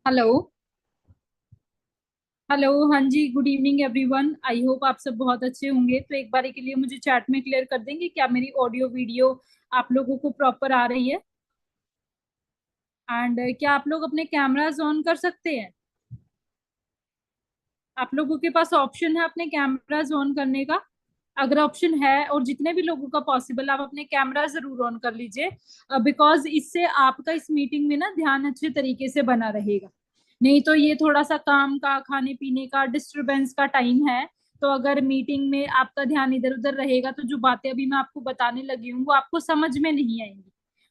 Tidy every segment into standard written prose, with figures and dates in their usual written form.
Hello. Hello, हाँ जी, good evening everyone. I hope आप सब बहुत अच्छे होंगे। तो एक बार के लिए मुझे चैट में क्लियर कर देंगे क्या मेरी ऑडियो वीडियो आप लोगों को प्रॉपर आ रही है? एंड क्या आप लोग अपने कैमरास ऑन कर सकते हैं? आप लोगों के पास ऑप्शन है अपने कैमरास ऑन करने का? अगर ऑप्शन है और जितने भी लोगों का पॉसिबल, आप अपने कैमरा जरूर ऑन कर लीजिए, बिकॉज इससे आपका इस मीटिंग में ना ध्यान अच्छे तरीके से बना रहेगा। नहीं तो ये थोड़ा सा काम का, खाने पीने का, डिस्टरबेंस का टाइम है। तो अगर मीटिंग में आपका ध्यान इधर उधर रहेगा तो जो बातें अभी मैं आपको बताने लगी हूँ वो आपको समझ में नहीं आएंगी।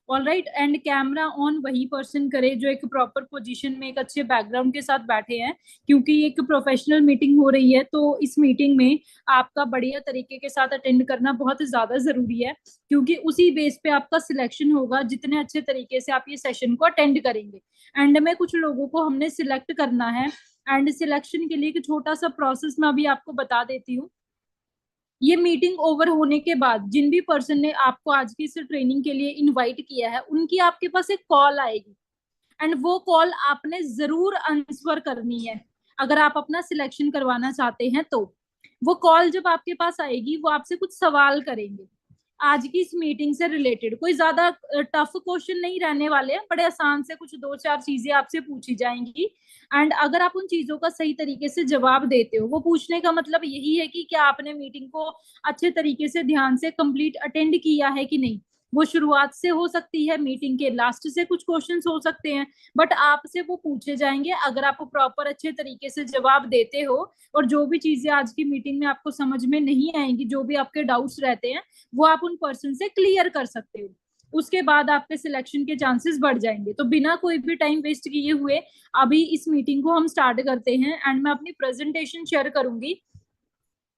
All right. And camera on वही पर्सन करे जो एक प्रॉपर पोजीशन में एक अच्छे बैकग्राउंड के साथ बैठे हैं, क्योंकि एक प्रोफेशनल मीटिंग हो रही है। तो इस मीटिंग में आपका बढ़िया तरीके के साथ अटेंड करना बहुत ज्यादा जरूरी है, क्योंकि उसी बेस पे आपका सिलेक्शन होगा जितने अच्छे तरीके से आप ये सेशन को अटेंड करेंगे। एंड में कुछ लोगों को हमने सिलेक्ट करना है। एंड सिलेक्शन के लिए एक छोटा सा प्रोसेस मैं अभी आपको बता देती हूँ। ये मीटिंग ओवर होने के बाद जिन भी पर्सन ने आपको आज की इस ट्रेनिंग के लिए इनवाइट किया है, उनकी आपके पास एक कॉल आएगी। एंड वो कॉल आपने जरूर आंसर करनी है, अगर आप अपना सिलेक्शन करवाना चाहते हैं तो। वो कॉल जब आपके पास आएगी, वो आपसे कुछ सवाल करेंगे आज की इस मीटिंग से रिलेटेड। कोई ज्यादा टफ क्वेश्चन नहीं रहने वाले हैं, बड़े आसान से कुछ दो चार चीजें आपसे पूछी जाएंगी। एंड अगर आप उन चीजों का सही तरीके से जवाब देते हो, वो पूछने का मतलब यही है कि क्या आपने मीटिंग को अच्छे तरीके से ध्यान से कंप्लीट अटेंड किया है कि नहीं। वो शुरुआत से हो सकती है, मीटिंग के लास्ट से कुछ क्वेश्चंस हो सकते हैं, बट आपसे वो पूछे जाएंगे। अगर आप प्रॉपर अच्छे तरीके से जवाब देते हो और जो भी चीजें आज की मीटिंग में आपको समझ में नहीं आएंगी, जो भी आपके डाउट्स रहते हैं, वो आप उन पर्सन से क्लियर कर सकते हो। उसके बाद आपके सिलेक्शन के चांसेस बढ़ जाएंगे। तो बिना कोई भी टाइम वेस्ट किए हुए अभी इस मीटिंग को हम स्टार्ट करते हैं। एंड मैं अपनी प्रेजेंटेशन शेयर करूंगी।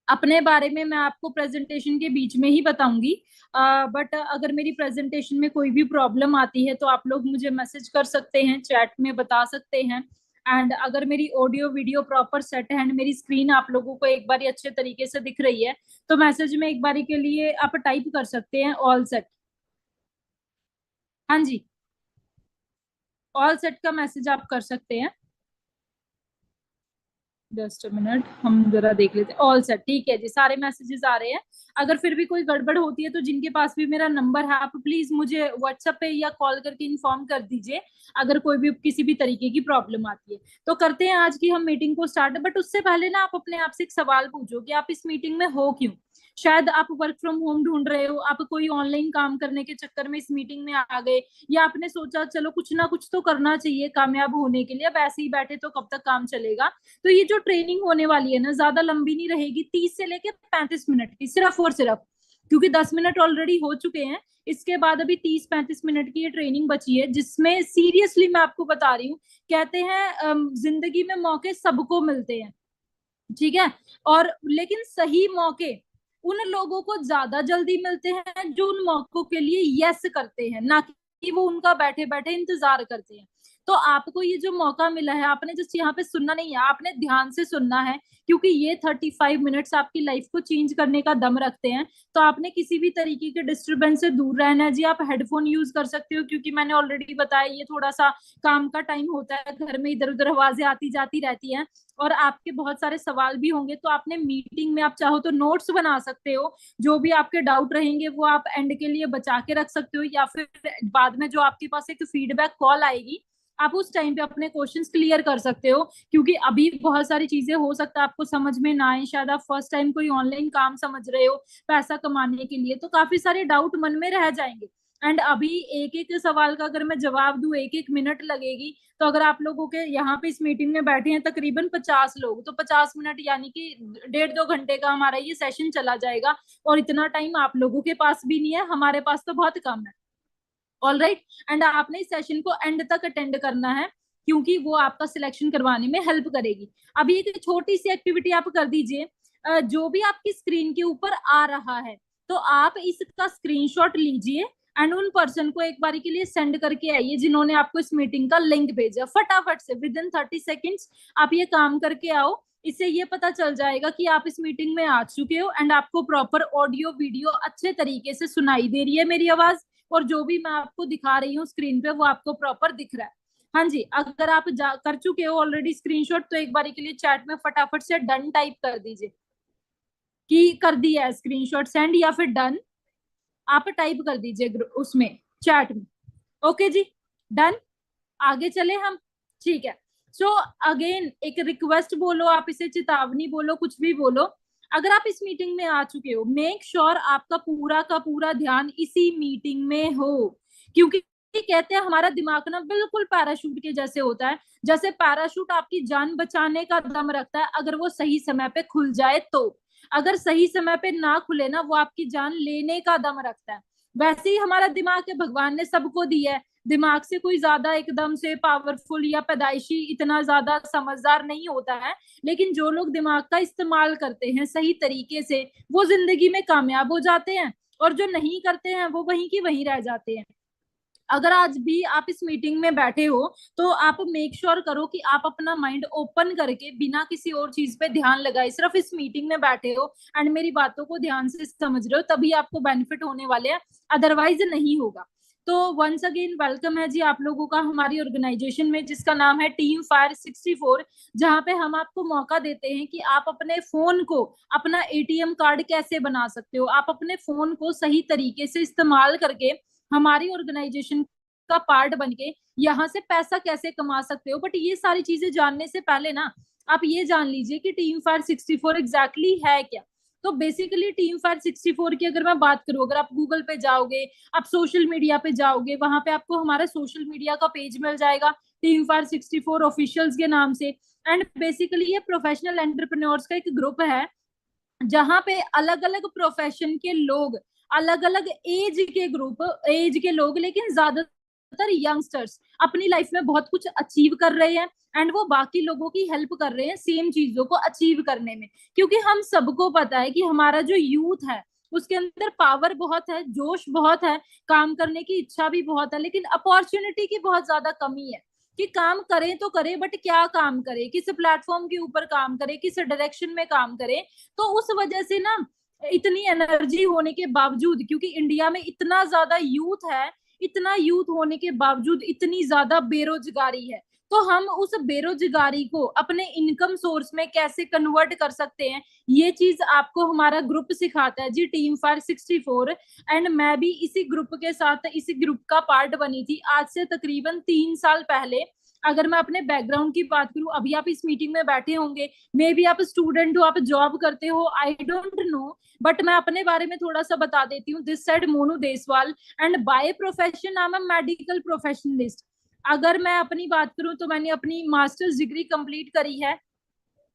अपने बारे में मैं आपको प्रेजेंटेशन के बीच में ही बताऊंगी, बट अगर मेरी प्रेजेंटेशन में कोई भी प्रॉब्लम आती है तो आप लोग मुझे मैसेज कर सकते हैं, चैट में बता सकते हैं। एंड अगर मेरी ऑडियो वीडियो प्रॉपर सेट है एंड मेरी स्क्रीन आप लोगों को एक बार अच्छे तरीके से दिख रही है, तो मैसेज में एक बारी के लिए आप टाइप कर सकते हैं ऑल सेट। हाँ जी, ऑल सेट का मैसेज आप कर सकते हैं। जस्ट अ मिनट, हम जरा देख लेते हैं। ऑल सेट, ठीक है जी, सारे मैसेजेस आ रहे हैं। अगर फिर भी कोई गड़बड़ होती है तो जिनके पास भी मेरा नंबर है, आप प्लीज मुझे व्हाट्सएप पे या कॉल करके इन्फॉर्म कर दीजिए अगर कोई भी किसी भी तरीके की प्रॉब्लम आती है। तो करते हैं आज की हम मीटिंग को स्टार्ट, बट उससे पहले ना आप अपने आप से एक सवाल पूछो कि आप इस मीटिंग में हो क्यों। शायद आप वर्क फ्रॉम होम ढूंढ रहे हो, आप कोई ऑनलाइन काम करने के चक्कर में इस मीटिंग में आ गए, या आपने सोचा चलो कुछ ना कुछ तो करना चाहिए कामयाब होने के लिए, अब ऐसे ही बैठे तो कब तक काम चलेगा। तो ये जो ट्रेनिंग होने वाली है ना, ज्यादा लंबी नहीं रहेगी, 30 से लेके 35 मिनट की सिर्फ और सिर्फ, क्योंकि 10 मिनट ऑलरेडी हो चुके हैं। इसके बाद अभी 30-35 मिनट की ये ट्रेनिंग बची है, जिसमें सीरियसली मैं आपको बता रही हूँ, कहते हैं जिंदगी में मौके सबको मिलते हैं, ठीक है। और लेकिन सही मौके उन लोगों को ज्यादा जल्दी मिलते हैं जो उन मौकों के लिए यस करते हैं, ना कि वो उनका बैठे बैठे इंतजार करते हैं। तो आपको ये जो मौका मिला है, आपने जस्ट यहाँ पे सुनना नहीं है, आपने ध्यान से सुनना है, क्योंकि ये 35 मिनट्स आपकी लाइफ को चेंज करने का दम रखते हैं। तो आपने किसी भी तरीके के डिस्टरबेंस से दूर रहना है जी। आप हेडफोन यूज कर सकते हो, क्योंकि मैंने ऑलरेडी बताया ये थोड़ा सा काम का टाइम होता है, घर में इधर उधर आवाजें आती जाती रहती हैं, और आपके बहुत सारे सवाल भी होंगे। तो आपने मीटिंग में आप चाहो तो नोट्स बना सकते हो, जो भी आपके डाउट रहेंगे वो आप एंड के लिए बचा के रख सकते हो, या फिर बाद में जो आपके पास एक फीडबैक कॉल आएगी, आप उस टाइम पे अपने क्वेश्चंस क्लियर कर सकते हो। क्योंकि अभी बहुत सारी चीजें हो सकता है आपको समझ में ना आए, शायद आप फर्स्ट टाइम कोई ऑनलाइन काम समझ रहे हो पैसा कमाने के लिए, तो काफी सारे डाउट मन में रह जाएंगे। एंड अभी एक एक सवाल का अगर मैं जवाब दूं, एक एक मिनट लगेगी। तो अगर आप लोगों के यहाँ पे इस मीटिंग में बैठे हैं तकरीबन 50 लोग, तो 50 मिनट यानी कि 1.5-2 घंटे का हमारा ये सेशन चला जाएगा। और इतना टाइम आप लोगों के पास भी नहीं है, हमारे पास तो बहुत कम है। All right. एंड आपने इस सेशन को एंड तक अटेंड करना है, क्योंकि वो आपका सिलेक्शन करवाने में हेल्प करेगी। अभी एक छोटी सी एक्टिविटी आप कर दीजिए। जो भी आपकी स्क्रीन के ऊपर आ रहा है, तो आप इसका स्क्रीनशॉट लीजिए एंड उन पर्सन को एक बारी के लिए सेंड करके आइए जिन्होंने आपको इस मीटिंग का लिंक भेजा। फटाफट से विद इन 30 सेकेंड्स आप ये काम करके आओ। इससे ये पता चल जाएगा कि आप इस मीटिंग में आ चुके हो एंड आपको प्रॉपर ऑडियो वीडियो अच्छे तरीके से सुनाई दे रही है मेरी आवाज, और जो भी मैं आपको दिखा रही हूँ स्क्रीन पे वो आपको प्रॉपर दिख रहा है। हाँ जी, अगर आप कर चुके हो ऑलरेडी स्क्रीनशॉट, तो एक बारी के लिए चैट में फटाफट से डन टाइप कर दीजिए कि कर दिया है स्क्रीनशॉट सेंड, या फिर डन आप टाइप कर दीजिए उसमें चैट में। ओके जी, डन। आगे चले हम, ठीक है। सो अगेन एक रिक्वेस्ट बोलो, आप इसे चेतावनी बोलो, कुछ भी बोलो, अगर आप इस मीटिंग में आ चुके हो, मेक श्योर आपका पूरा का पूरा ध्यान इसी मीटिंग में हो। क्योंकि कहते हैं हमारा दिमाग ना बिल्कुल पैराशूट के जैसे होता है, जैसे पैराशूट आपकी जान बचाने का दम रखता है अगर वो सही समय पे खुल जाए तो, अगर सही समय पे ना खुले ना, वो आपकी जान लेने का दम रखता है। वैसे ही हमारा दिमाग है, भगवान ने सबको दिया है, दिमाग से कोई ज्यादा एकदम से पावरफुल या पैदाइशी इतना ज्यादा समझदार नहीं होता है, लेकिन जो लोग दिमाग का इस्तेमाल करते हैं सही तरीके से, वो जिंदगी में कामयाब हो जाते हैं, और जो नहीं करते हैं वो वहीं की वहीं रह जाते हैं। अगर आज भी आप इस मीटिंग में बैठे हो, तो आप मेक श्योर करो कि आप अपना माइंड ओपन करके बिना किसी और चीज पे ध्यान लगाए सिर्फ इस मीटिंग में बैठे हो, एंड मेरी बातों को ध्यान से समझ रहे हो, तभी आपको बेनिफिट होने वाले हैं, अदरवाइज नहीं होगा। तो वंस अगेन वेलकम है जी आप लोगों का हमारी ऑर्गेनाइजेशन में, जिसका नाम है टीम फायर 64, जहाँ पे हम आपको मौका देते हैं कि आप अपने फोन को अपना एटीएम कार्ड कैसे बना सकते हो, आप अपने फोन को सही तरीके से इस्तेमाल करके हमारी ऑर्गेनाइजेशन का पार्ट बनके यहाँ से पैसा कैसे कमा सकते हो। बट ये सारी चीजें जानने से पहले ना, आप ये जान लीजिए कि टीम फायर 64 एग्जैक्टली है क्या। तो बेसिकली टीम फायर 64 की अगर मैं बात करूँ, अगर आप गूगल पे जाओगे, आप सोशल मीडिया पे जाओगे, वहां पे आपको हमारा सोशल मीडिया का पेज मिल जाएगा टीम फायर 64 ऑफिशियल्स के नाम से। एंड बेसिकली ये प्रोफेशनल एंटरप्रेन्योर्स का एक ग्रुप है, जहां पे अलग अलग प्रोफेशन के लोग, अलग अलग एज के लोग, लेकिन ज्यादातर यंगस्टर्स अपनी लाइफ में बहुत कुछ अचीव कर रहे हैं, एंड वो बाकी लोगों की हेल्प कर रहे हैं सेम चीजों को अचीव करने में। क्योंकि हम सबको पता है कि हमारा जो यूथ है उसके अंदर पावर बहुत है, जोश बहुत है, काम करने की इच्छा भी बहुत है, लेकिन अपॉर्चुनिटी की बहुत ज्यादा कमी है कि काम करें तो करें, बट क्या काम करें, किस प्लेटफॉर्म के ऊपर काम करें, किस डायरेक्शन में काम करें। तो उस वजह से ना, इतनी एनर्जी होने के बावजूद, क्योंकि इंडिया में इतना ज्यादा यूथ है, इतना यूथ होने के बावजूद इतनी ज्यादा बेरोजगारी है, तो हम उस बेरोजगारी को अपने इनकम सोर्स में कैसे कन्वर्ट कर सकते हैं, ये चीज आपको हमारा ग्रुप सिखाता है जी, टीम फायर 64। एंड मैं भी इसी ग्रुप के साथ, इसी ग्रुप का पार्ट बनी थी आज से तकरीबन 3 साल पहले। अगर मैं अपने बैकग्राउंड की बात करूं, अभी आप इस मीटिंग में बैठे होंगे, मे बी आप स्टूडेंट हो, आप जॉब करते हो, आई डोंट नो, बट मैं अपने बारे में थोड़ा सा बता देती हूँ। This side Monu Deswal, and by profession I am medical professionalist. अगर मैं अपनी बात करूं तो मैंने अपनी मास्टर्स डिग्री कंप्लीट करी है,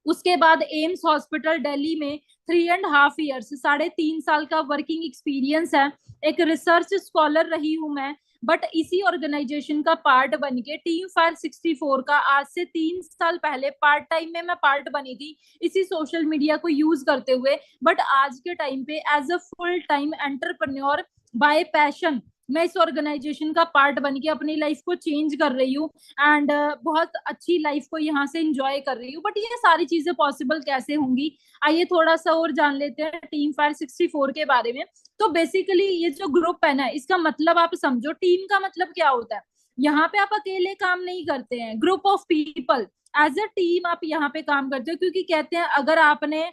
उसके बाद एम्स हॉस्पिटल दिल्ली में 3.5 ईयर्स, 3.5 साल का वर्किंग एक्सपीरियंस है, एक रिसर्च स्कॉलर रही हूं मैं। बट इसी ऑर्गेनाइजेशन का पार्ट बन के टीम फायर 64 का आज से 3 साल पहले पार्ट टाइम में मैं पार्ट बनी थी, इसी सोशल मीडिया को यूज करते हुए। बट आज के टाइम पे as a full time entrepreneur by passion मैं इस ऑर्गेनाइजेशन का पार्ट बन के अपनी लाइफ को चेंज कर रही हूँ, एंड बहुत अच्छी लाइफ को यहाँ से इंजॉय कर रही हूँ। बट ये सारी चीजें पॉसिबल कैसे होंगी, आइए थोड़ा सा और जान लेते हैं टीम फायर 64 के बारे में। तो बेसिकली ये जो ग्रुप है ना, इसका मतलब आप समझो, टीम का मतलब क्या होता है। यहाँ पे आप अकेले काम नहीं करते हैं, group of people, as a team आप यहाँ पे काम करते हो। क्योंकि कहते हैं अगर आपने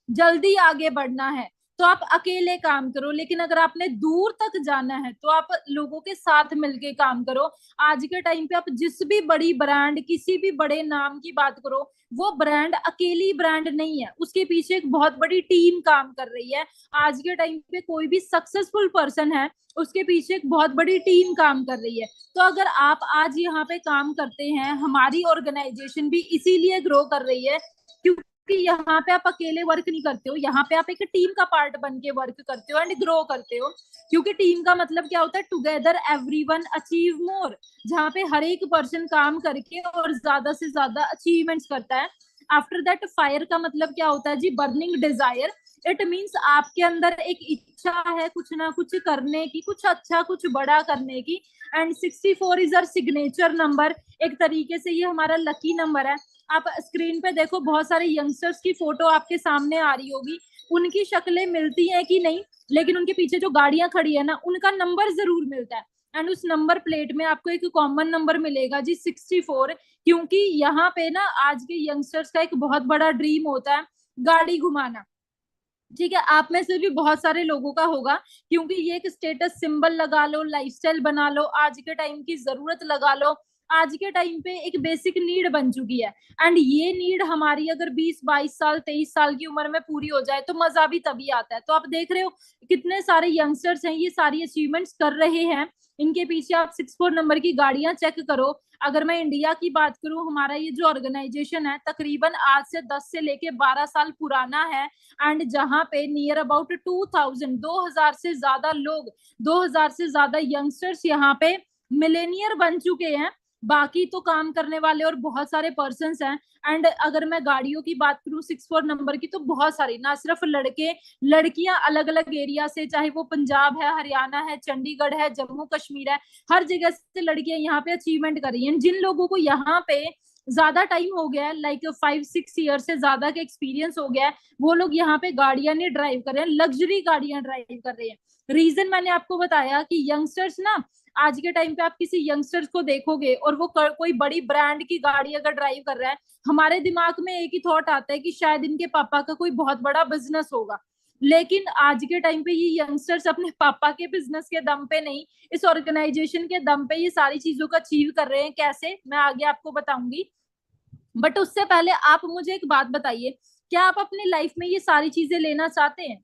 जल्दी आगे बढ़ना है तो आप अकेले काम करो, लेकिन अगर आपने दूर तक जाना है तो आप लोगों के साथ मिलके काम करो। आज के टाइम पे आप जिस भी बड़ी ब्रांड, किसी भी बड़े नाम की बात करो, वो ब्रांड अकेली ब्रांड नहीं है, उसके पीछे एक बहुत बड़ी टीम काम कर रही है। आज के टाइम पे कोई भी सक्सेसफुल पर्सन है, उसके पीछे एक बहुत बड़ी टीम काम कर रही है। तो अगर आप आज यहाँ पे काम करते हैं, हमारी ऑर्गेनाइजेशन भी इसीलिए ग्रो कर रही है कि यहाँ पे आप अकेले वर्क नहीं करते हो, यहाँ पे आप एक टीम का पार्ट बन के वर्क करते हो एंड ग्रो करते हो। क्योंकि टीम का मतलब क्या होता है, टुगेदर एवरीवन अचीव मोर, जहाँ पे हर एक पर्सन काम करके और ज्यादा से ज्यादा अचीवमेंट्स करता है। आफ्टर दैट फायर का मतलब क्या होता है जी, बर्निंग डिजायर। इट मीन्स आपके अंदर एक इच्छा है कुछ ना कुछ करने की, कुछ अच्छा कुछ बड़ा करने की। And 64 is our signature number, एक तरीके से ये हमारा लकी नंबर है। आप स्क्रीन पे देखो, बहुत सारे यंगस्टर्स की फोटो आपके सामने आ रही होगी, उनकी शक्लें मिलती हैं कि नहीं, लेकिन उनके पीछे जो गाड़ियां खड़ी है ना, उनका नंबर जरूर मिलता है। एंड उस नंबर प्लेट में आपको एक कॉमन नंबर मिलेगा जी 64, क्योंकि यहाँ पे ना आज के यंगस्टर्स का एक बहुत बड़ा ड्रीम होता है गाड़ी घुमाना। ठीक है, आप में से भी बहुत सारे लोगों का होगा, क्योंकि ये एक स्टेटस सिंबल लगा लो, लाइफस्टाइल बना लो, आज के टाइम की जरूरत लगा लो, आज के टाइम पे एक बेसिक नीड बन चुकी है। एंड ये नीड हमारी अगर 20-22 साल 23 साल की उम्र में पूरी हो जाए तो मजा भी तभी आता है। तो आप देख रहे हो कितने सारे यंगस्टर्स हैं, ये सारी अचीवमेंट्स कर रहे हैं, इनके पीछे आप 64 नंबर की गाड़ियां चेक करो। अगर मैं इंडिया की बात करूं, हमारा ये जो ऑर्गेनाइजेशन है तकरीबन आज से 10 से लेके 12 साल पुराना है। एंड जहां पे नियर अबाउट 2000 2000 से ज्यादा लोग, 2000 से ज्यादा यंगस्टर्स यहाँ पे मिलेनियर बन चुके हैं। बाकी तो काम करने वाले और बहुत सारे पर्सन्स हैं। एंड अगर मैं गाड़ियों की बात करूं 64 नंबर की, तो बहुत सारी, ना सिर्फ लड़के लड़कियां अलग अलग एरिया से, चाहे वो पंजाब है, हरियाणा है, चंडीगढ़ है, जम्मू कश्मीर है, हर जगह से लड़कियां यहाँ पे अचीवमेंट कर रही हैं। जिन लोगों को यहाँ पे ज्यादा टाइम हो गया है, लाइक 5-6 ईयर से ज्यादा का एक्सपीरियंस हो गया है, वो लोग यहाँ पे गाड़ियां नहीं ड्राइव कर रहे हैं, लग्जरी गाड़ियां ड्राइव कर रहे हैं। रीजन मैंने आपको बताया कि यंगस्टर्स ना, आज के टाइम पे आप किसी यंगस्टर्स को देखोगे और वो कोई बड़ी ब्रांड की गाड़ी अगर ड्राइव कर रहा है, हमारे दिमाग में एक ही थॉट आता है कि शायद इनके पापा का कोई बहुत बड़ा बिजनेस होगा। लेकिन आज के टाइम पे ये यंगस्टर्स अपने पापा के बिजनेस के दम पे नहीं, इस ऑर्गेनाइजेशन के दम पे ये सारी चीजों को अचीव कर रहे हैं। कैसे, मैं आगे आपको बताऊंगी। बट उससे पहले आप मुझे एक बात बताइए, क्या आप अपनी लाइफ में ये सारी चीजें लेना चाहते हैं?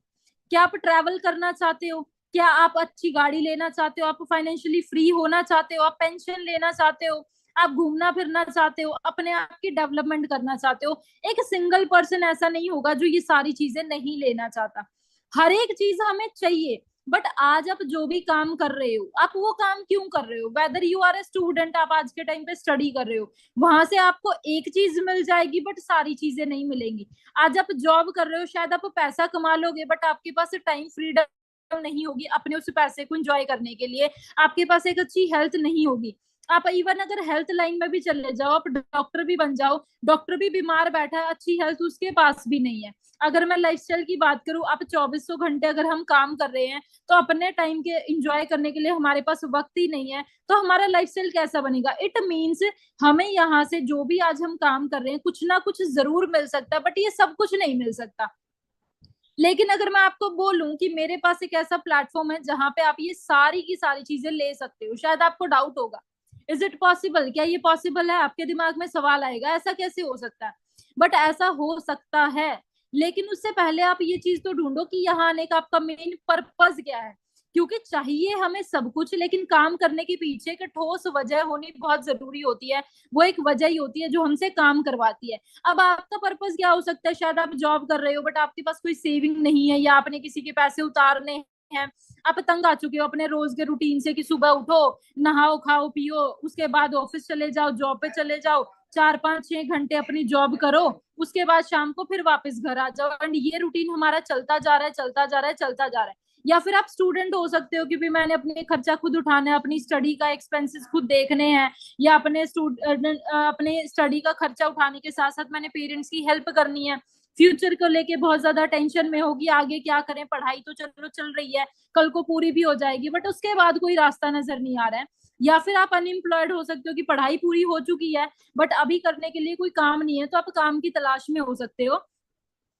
क्या आप ट्रैवल करना चाहते हो? क्या आप अच्छी गाड़ी लेना चाहते हो? आप फाइनेंशियली फ्री होना चाहते हो? आप पेंशन लेना चाहते हो? आप घूमना फिरना चाहते हो? अपने आप की डेवलपमेंट करना चाहते हो? एक सिंगल पर्सन ऐसा नहीं होगा जो ये सारी चीजें नहीं लेना चाहता। हर एक चीज हमें चाहिए। बट आज आप जो भी काम कर रहे हो, आप वो काम क्यों कर रहे हो? Whether you are a student, आप आज के टाइम पे स्टडी कर रहे हो, वहां से आपको एक चीज मिल जाएगी बट सारी चीजें नहीं मिलेंगी। आज आप जॉब कर रहे हो, शायद आप पैसा कमा लोगे बट आपके पास टाइम फ्रीडम नहीं होगी अपने उस पैसे को एंजॉय करने के लिए, आपके पास एक अच्छी हेल्थ नहीं होगी। आप इवन अगर हेल्थ लाइन में भी चले जाओ, आप डॉक्टर भी बन जाओ, डॉक्टर भी बीमार बैठा है, अच्छी हेल्थ उसके पास भी नहीं है। अगर मैं लाइफस्टाइल की बात करूं, आप 2400 घंटे अगर हम काम कर रहे हैं, तो अपने टाइम के एंजॉय करने के लिए हमारे पास वक्त ही नहीं है, तो हमारा लाइफस्टाइल कैसा बनेगा? इट मीन्स हमें यहाँ से जो भी आज हम काम कर रहे हैं, कुछ ना कुछ जरूर मिल सकता है, बट ये सब कुछ नहीं मिल सकता। लेकिन अगर मैं आपको बोलूं कि मेरे पास एक ऐसा प्लेटफॉर्म है जहां पे आप ये सारी की सारी चीजें ले सकते हो, शायद आपको डाउट होगा, इज इट पॉसिबल? क्या ये पॉसिबल है? आपके दिमाग में सवाल आएगा, ऐसा कैसे हो सकता है? बट ऐसा हो सकता है। लेकिन उससे पहले आप ये चीज तो ढूंढो कि यहाँ आने का आपका मेन पर्पस क्या है। क्योंकि चाहिए हमें सब कुछ, लेकिन काम करने के पीछे एक ठोस वजह होनी बहुत जरूरी होती है। वो एक वजह ही होती है जो हमसे काम करवाती है। अब आपका पर्पस क्या हो सकता है? शायद आप जॉब कर रहे हो बट आपके पास कोई सेविंग नहीं है, या आपने किसी के पैसे उतारने हैं, आप तंग आ चुके हो अपने रोज के रूटीन से कि सुबह उठो, नहाओ, खाओ, पियो, उसके बाद ऑफिस चले जाओ, जॉब पे चले जाओ, 4-5-6 घंटे अपनी जॉब करो, उसके बाद शाम को फिर वापस घर आ जाओ। एंड ये रूटीन हमारा चलता जा रहा है, चलता जा रहा है, चलता जा रहा है। या फिर आप स्टूडेंट हो सकते हो कि भी मैंने अपने खर्चा खुद उठाना है, अपनी स्टडी का एक्सपेंसेस खुद देखने हैं, या अपने स्टडी का खर्चा उठाने के साथ साथ मैंने पेरेंट्स की हेल्प करनी है। फ्यूचर को लेके बहुत ज्यादा टेंशन में होगी, आगे क्या करें, पढ़ाई तो चलो चल रही है, कल को पूरी भी हो जाएगी, बट उसके बाद कोई रास्ता नजर नहीं आ रहा है। या फिर आप अनएम्प्लॉयड हो सकते हो कि पढ़ाई पूरी हो चुकी है बट अभी करने के लिए कोई काम नहीं है, तो आप काम की तलाश में हो सकते हो।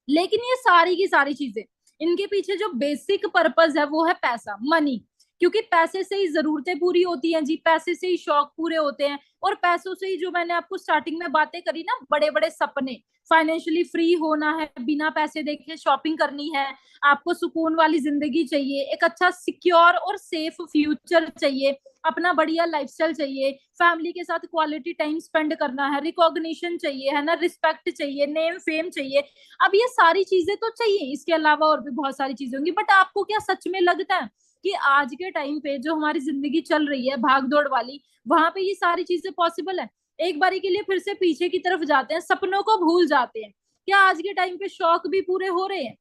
लेकिन ये सारी की सारी चीजें, इनके पीछे जो बेसिक पर्पस है वो है पैसा, मनी। क्योंकि पैसे से ही जरूरतें पूरी होती हैं जी, पैसे से ही शौक पूरे होते हैं, और पैसों से ही, जो मैंने आपको स्टार्टिंग में बातें करी ना, बड़े बड़े सपने, फाइनेंशियली फ्री होना है, बिना पैसे देखे शॉपिंग करनी है, आपको सुकून वाली जिंदगी चाहिए, एक अच्छा सिक्योर और सेफ फ्यूचर चाहिए, अपना बढ़िया लाइफस्टाइल चाहिए, फैमिली के साथ क्वालिटी टाइम स्पेंड करना है, रिकॉग्निशन चाहिए, है ना, रिस्पेक्ट चाहिए, नेम फेम चाहिए। अब ये सारी चीजें तो चाहिए, इसके अलावा और भी बहुत सारी चीजें होंगी। बट आपको क्या सच में लगता है कि आज के टाइम पे जो हमारी जिंदगी चल रही है भाग दौड़ वाली, वहां पे ये सारी चीजें पॉसिबल है? एक बारी के लिए फिर से पीछे की तरफ जाते हैं, सपनों को भूल जाते हैं। क्या आज के टाइम पे शौक भी पूरे हो रहे हैं?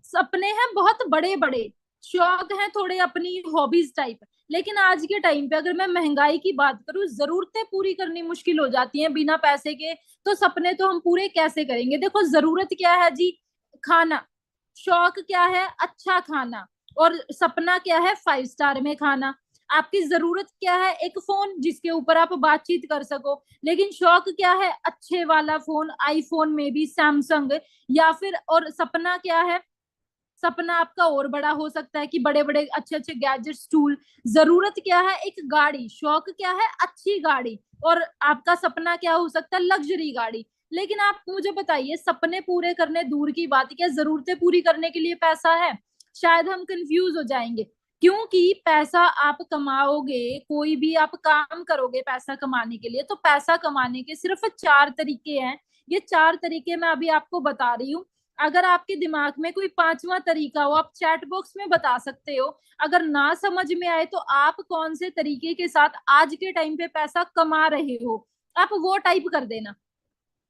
सपने हैं बहुत बड़े बड़े, शौक हैं थोड़े अपनी हॉबीज टाइप। लेकिन आज के टाइम पे अगर मैं महंगाई की बात करूं, जरूरतें पूरी करनी मुश्किल हो जाती हैं बिना पैसे के, तो सपने तो हम पूरे कैसे करेंगे? देखो, जरूरत क्या है जी? खाना। शौक क्या है? अच्छा खाना। और सपना क्या है? 5 स्टार में खाना। आपकी जरूरत क्या है? एक फोन जिसके ऊपर आप बातचीत कर सको। लेकिन शौक क्या है? अच्छे वाला फोन, आईफोन में भी, सैमसंग, या फिर, और सपना क्या है? सपना आपका और बड़ा हो सकता है कि बड़े बड़े अच्छे अच्छे गैजेट्स, टूल। जरूरत क्या है? एक गाड़ी। शौक क्या है? अच्छी गाड़ी। और आपका सपना क्या हो सकता है? लग्जरी गाड़ी। लेकिन आप मुझे बताइए, सपने पूरे करने दूर की बात, क्या जरूरतें पूरी करने के लिए पैसा है? शायद हम कंफ्यूज हो जाएंगे। क्योंकि पैसा आप कमाओगे, कोई भी आप काम करोगे पैसा कमाने के लिए, तो पैसा कमाने के सिर्फ 4 तरीके हैं। ये 4 तरीके मैं अभी आपको बता रही हूँ। अगर आपके दिमाग में कोई पांचवा तरीका हो, आप चैट बॉक्स में बता सकते हो। अगर ना समझ में आए तो आप कौन से तरीके के साथ आज के टाइम पे पैसा कमा रहे हो, आप वो टाइप कर देना।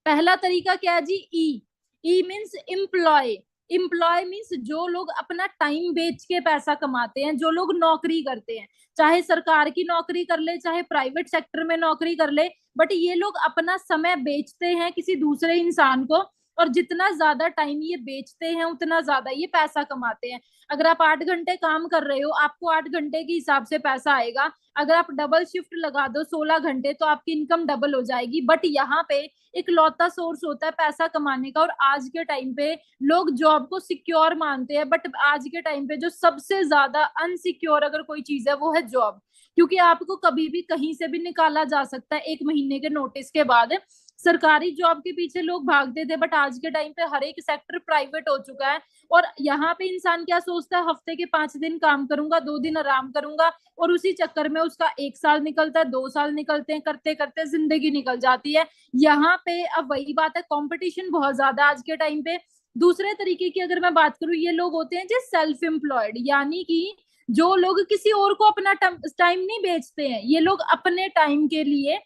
पहला तरीका क्या है जी? E. E means employ. Employ means जो लोग अपना टाइम बेच के पैसा कमाते हैं, जो लोग नौकरी करते हैं, चाहे सरकार की नौकरी कर ले, चाहे प्राइवेट सेक्टर में नौकरी कर ले, बट ये लोग अपना समय बेचते हैं किसी दूसरे इंसान को। और जितना ज्यादा टाइम ये बेचते हैं उतना ज्यादा ये पैसा कमाते हैं। अगर आप 8 घंटे काम कर रहे हो, आपको 8 घंटे के हिसाब से पैसा आएगा। अगर आप डबल शिफ्ट लगा दो 16 घंटे, तो आपकी इनकम डबल हो जाएगी। बट यहाँ पे एक लौता सोर्स होता है पैसा कमाने का, और आज के टाइम पे लोग जॉब को सिक्योर मानते हैं, बट आज के टाइम पे जो सबसे ज्यादा अनसिक्योर अगर कोई चीज है वो है जॉब। क्योंकि आपको कभी भी कहीं से भी निकाला जा सकता है 1 महीने के नोटिस के बाद। सरकारी जॉब के पीछे लोग भागते थे, बट आज के टाइम पे हर एक सेक्टर प्राइवेट हो चुका है। और यहाँ पे इंसान क्या सोचता है? हफ्ते के 5 दिन काम करूंगा, 2 दिन आराम करूंगा। और उसी चक्कर में उसका 1 साल निकलता है, 2 साल निकलते हैं, करते करते जिंदगी निकल जाती है। यहाँ पे अब वही बात है, कंपटीशन बहुत ज्यादा आज के टाइम पे। दूसरे तरीके की अगर मैं बात करूं, ये लोग होते हैं जो सेल्फ एम्प्लॉयड, यानी कि जो लोग किसी और को अपना टाइम नहीं बेचते हैं, ये लोग अपने टाइम के लिए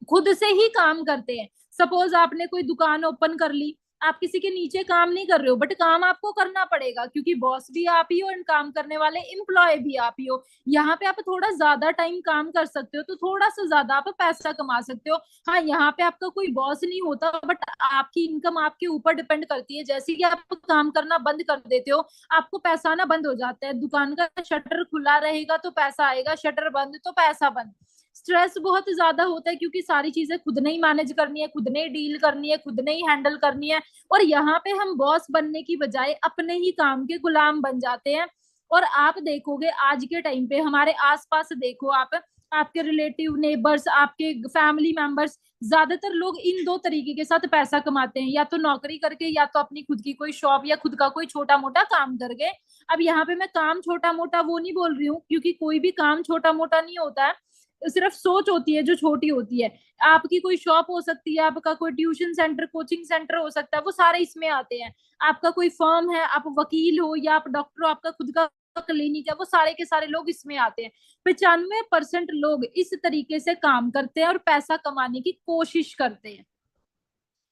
खुद से ही काम करते हैं। सपोज आपने कोई दुकान ओपन कर ली, आप किसी के नीचे काम नहीं कर रहे हो, बट काम आपको करना पड़ेगा, क्योंकि बॉस भी आप ही हो और काम करने वाले एम्प्लॉय भी आप ही हो। यहाँ पे आप थोड़ा ज्यादा टाइम काम कर सकते हो, तो थोड़ा सा ज्यादा आप पैसा कमा सकते हो। हाँ, यहाँ पे आपका कोई बॉस नहीं होता, बट आपकी इनकम आपके ऊपर डिपेंड करती है। जैसे कि आप काम करना बंद कर देते हो, आपको पैसा आना बंद हो जाता है। दुकान का शटर खुला रहेगा तो पैसा आएगा, शटर बंद तो पैसा बंद। स्ट्रेस बहुत ज्यादा होता है, क्योंकि सारी चीजें खुद ने ही मैनेज करनी है, खुद ने ही डील करनी है, खुद ने ही हैंडल करनी है। और यहाँ पे हम बॉस बनने की बजाय अपने ही काम के गुलाम बन जाते हैं। और आप देखोगे आज के टाइम पे हमारे आसपास देखो आप, आपके रिलेटिव, नेबर्स, आपके फैमिली मेंबर्स, ज्यादातर लोग इन 2 तरीके के साथ पैसा कमाते हैं, या तो नौकरी करके, या तो अपनी खुद की कोई शॉप या खुद का कोई छोटा मोटा काम करके। अब यहाँ पे मैं काम छोटा मोटा वो नहीं बोल रही हूँ, क्योंकि कोई भी काम छोटा मोटा नहीं होता है, सिर्फ सोच होती है जो छोटी होती है। आपकी कोई शॉप हो सकती है, आपका कोई ट्यूशन सेंटर, कोचिंग सेंटर हो सकता है, वो सारे इसमें आते हैं। आपका कोई फर्म है, आप वकील हो या आप डॉक्टर हो, आपका खुद का क्लिनिक है, वो सारे के सारे लोग इसमें आते हैं। 95% लोग इस तरीके से काम करते हैं और पैसा कमाने की कोशिश करते हैं।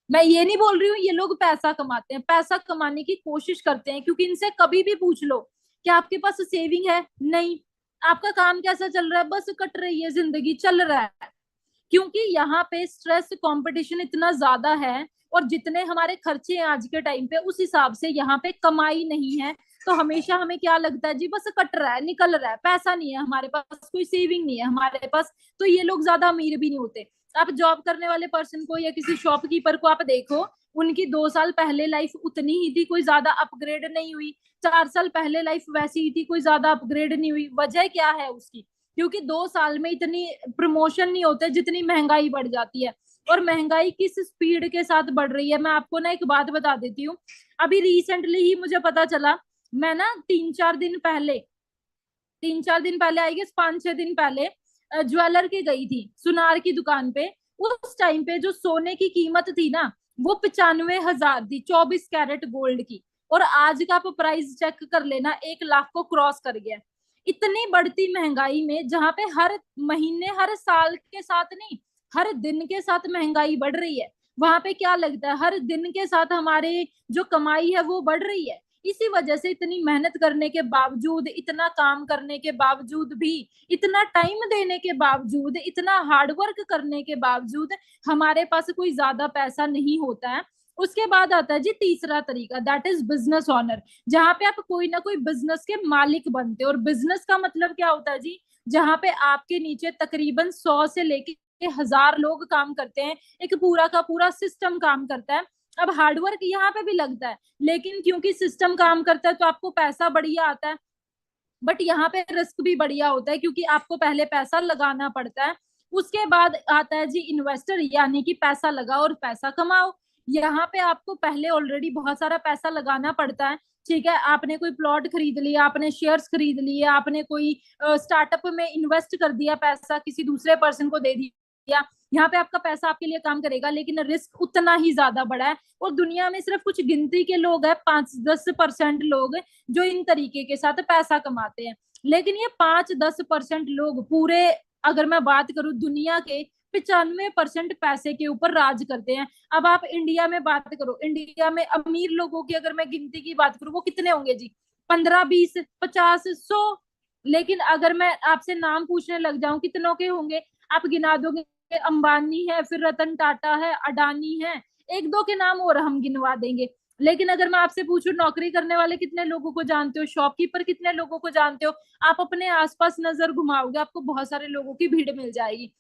मैं ये नहीं बोल रही हूँ ये लोग पैसा कमाते हैं, पैसा कमाने की कोशिश करते हैं। क्योंकि इनसे कभी भी पूछ लो कि आपके पास सेविंग है? नहीं। आपका काम कैसा चल रहा है? बस कट रही है जिंदगी, चल रहा है। क्योंकि यहाँ पे स्ट्रेस, कंपटीशन इतना ज्यादा है, और जितने हमारे खर्चे हैं आज के टाइम पे, उस हिसाब से यहाँ पे कमाई नहीं है। तो हमेशा हमें क्या लगता है जी? बस कट रहा है, निकल रहा है, पैसा नहीं है हमारे पास, कोई सेविंग नहीं है हमारे पास। तो ये लोग ज्यादा अमीर भी नहीं होते। आप जॉब करने वाले पर्सन को या किसी शॉपकीपर को आप देखो, उनकी 2 साल पहले लाइफ उतनी ही थी, कोई ज्यादा अपग्रेड नहीं हुई। 4 साल पहले लाइफ वैसी ही थी, कोई ज्यादा अपग्रेड नहीं हुई। वजह क्या है उसकी? क्योंकि 2 साल में इतनी प्रमोशन नहीं होते जितनी महंगाई बढ़ जाती है। और महंगाई किस स्पीड के साथ बढ़ रही है, मैं आपको ना एक बात बता देती हूँ। अभी रिसेंटली ही मुझे पता चला, मैं ना 3-4 दिन पहले आई गेस 5-6 दिन पहले ज्वेलर के गई थी, सुनार की दुकान पे। उस टाइम पे जो सोने की कीमत थी ना, वो 95,000 थी, 24 कैरेट गोल्ड की। और आज का आप प्राइस चेक कर लेना, 1 लाख को क्रॉस कर गया। इतनी बढ़ती महंगाई में, जहां पे हर महीने, हर साल के साथ नहीं, हर दिन के साथ महंगाई बढ़ रही है, वहां पे क्या लगता है? हर दिन के साथ हमारे जो कमाई है वो बढ़ रही है। इसी वजह से इतनी मेहनत करने के बावजूद, इतना काम करने के बावजूद भी, इतना टाइम देने के बावजूद, इतना हार्डवर्क करने के बावजूद, हमारे पास कोई ज्यादा पैसा नहीं होता है। उसके बाद आता है जी तीसरा तरीका, दैट इज बिजनेस ओनर, जहां पे आप कोई ना कोई बिजनेस के मालिक बनते हो। और बिजनेस का मतलब क्या होता है जी, जहां पे आपके नीचे तकरीबन 100 से लेके 1000 लोग काम करते हैं, एक पूरा का पूरा सिस्टम काम करता है। अब हार्डवर्क यहाँ पे भी लगता है, लेकिन क्योंकि सिस्टम काम करता है तो आपको पैसा बढ़िया आता है। बट यहाँ पे रिस्क भी बढ़िया होता है, क्योंकि आपको पहले पैसा लगाना पड़ता है। उसके बाद आता है जी इन्वेस्टर, यानी कि पैसा लगाओ और पैसा कमाओ। यहाँ पे आपको पहले ऑलरेडी बहुत सारा पैसा लगाना पड़ता है। ठीक है, आपने कोई प्लॉट खरीद लिया, आपने शेयर्स खरीद लिए, आपने कोई स्टार्टअप में इन्वेस्ट कर दिया, पैसा किसी दूसरे पर्सन को दे दिया। यहाँ पे आपका पैसा आपके लिए काम करेगा, लेकिन रिस्क उतना ही ज्यादा बड़ा है। और दुनिया में सिर्फ कुछ गिनती के लोग हैं, 5-10% लोग जो इन तरीके के साथ पैसा कमाते हैं। लेकिन ये 5-10% लोग पूरे, अगर मैं बात करूं दुनिया के 95% पैसे के ऊपर राज करते हैं। अब आप इंडिया में बात करो, इंडिया में अमीर लोगों की अगर मैं गिनती की बात करूं, वो कितने होंगे जी? 15, 20, 50, 100। लेकिन अगर मैं आपसे नाम पूछने लग जाऊं कितनों के होंगे, आप गिना दोगे। अंबानी है, फिर रतन टाटा है, अडानी है, एक दो के नाम और हम गिनवा देंगे। लेकिन अगर मैं आपसे पूछूं नौकरी करने वाले कितने लोगों को जानते हो, शॉपकीपर कितने लोगों को जानते हो, आप अपने आसपास नजर घुमाओगे, आपको बहुत सारे लोगों की भीड़ मिल जाएगी।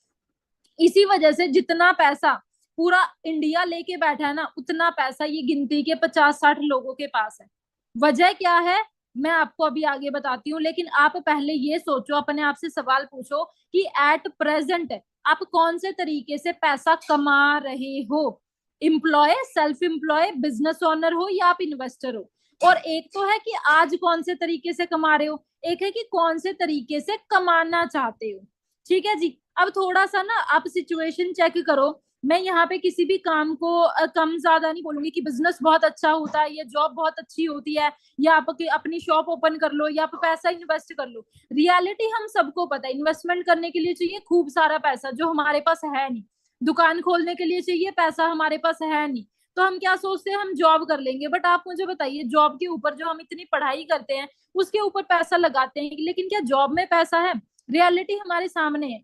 इसी वजह से जितना पैसा पूरा इंडिया लेके बैठा है ना, उतना पैसा ये गिनती के 50-60 लोगों के पास है। वजह क्या है, मैं आपको अभी आगे बताती हूँ। लेकिन आप पहले ये सोचो, अपने आप से सवाल पूछो कि एट प्रेजेंट आप कौन से तरीके से पैसा कमा रहे हो। Employ, self employ, business owner हो या आप इन्वेस्टर हो। और एक तो है कि आज कौन से तरीके से कमा रहे हो, एक है कि कौन से तरीके से कमाना चाहते हो। ठीक है जी। अब थोड़ा सा ना आप सिचुएशन चेक करो। मैं यहाँ पे किसी भी काम को कम ज्यादा नहीं बोलूंगी कि बिजनेस बहुत अच्छा होता है या जॉब बहुत अच्छी होती है, या आप अपनी शॉप ओपन कर लो या आप पैसा इन्वेस्ट कर लो। रियलिटी हम सबको पता है, इन्वेस्टमेंट करने के लिए चाहिए खूब सारा पैसा, जो हमारे पास है नहीं। दुकान खोलने के लिए चाहिए पैसा, हमारे पास है नहीं। तो हम क्या सोचते हैं, हम जॉब कर लेंगे। बट आप मुझे बताइए, जॉब के ऊपर जो हम इतनी पढ़ाई करते हैं उसके ऊपर पैसा लगाते हैं, लेकिन क्या जॉब में पैसा है? रियलिटी हमारे सामने है।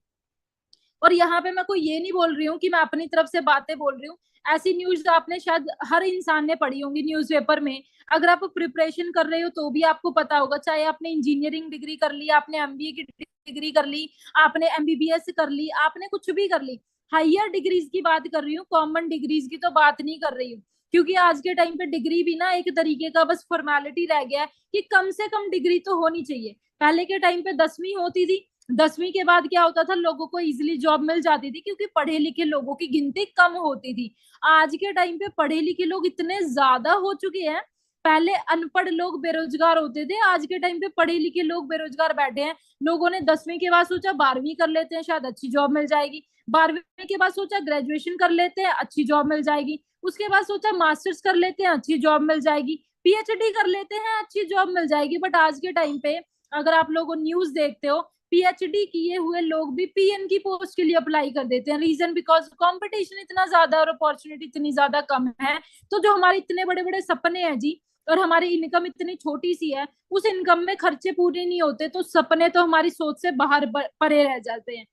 और यहाँ पे मैं कोई ये नहीं बोल रही हूँ कि मैं अपनी तरफ से बातें बोल रही हूँ। ऐसी न्यूज आपने शायद हर इंसान ने पढ़ी होंगी न्यूज़पेपर में। अगर आप प्रिपरेशन कर रहे हो तो भी आपको पता होगा, चाहे आपने इंजीनियरिंग डिग्री कर ली, आपने एमबीए की डिग्री कर ली, आपने एमबीबीएस कर ली, आपने कुछ भी कर ली। हायर डिग्रीज की बात कर रही हूँ, कॉमन डिग्रीज की तो बात नहीं कर रही हूँ। क्योंकि आज के टाइम पे डिग्री भी ना एक तरीके का बस फॉर्मेलिटी रह गया है कि कम से कम डिग्री तो होनी चाहिए। पहले के टाइम पे 10वीं होती थी, 10वीं के बाद क्या होता था, लोगों को इजिली जॉब मिल जाती थी क्योंकि पढ़े लिखे लोगों की गिनती कम होती थी। आज के टाइम पे पढ़े लिखे लोग इतने ज्यादा हो चुके हैं। पहले अनपढ़ लोग बेरोजगार होते थे, आज के टाइम पे पढ़े लिखे लोग बेरोजगार बैठे हैं। लोगों ने 10वीं के बाद सोचा 12वीं कर लेते हैं, शायद अच्छी जॉब मिल जाएगी। 12वीं के बाद सोचा ग्रेजुएशन कर लेते हैं, अच्छी जॉब मिल जाएगी। उसके बाद सोचा मास्टर्स कर लेते हैं, अच्छी जॉब मिल जाएगी। पीएचडी कर लेते हैं, अच्छी जॉब मिल जाएगी। बट आज के टाइम पे अगर आप लोग न्यूज देखते हो, पीएचडी किए हुए लोग भी पीएन की पोस्ट के लिए अप्लाई कर देते हैं। रीजन बिकॉज कंपटीशन इतना ज्यादा और अपॉर्चुनिटी इतनी ज्यादा कम है। तो जो हमारे इतने बड़े बड़े सपने हैं जी, और हमारी इनकम इतनी छोटी सी है, उस इनकम में खर्चे पूरे नहीं होते, तो सपने तो हमारी सोच से बाहर परे रह जाते हैं।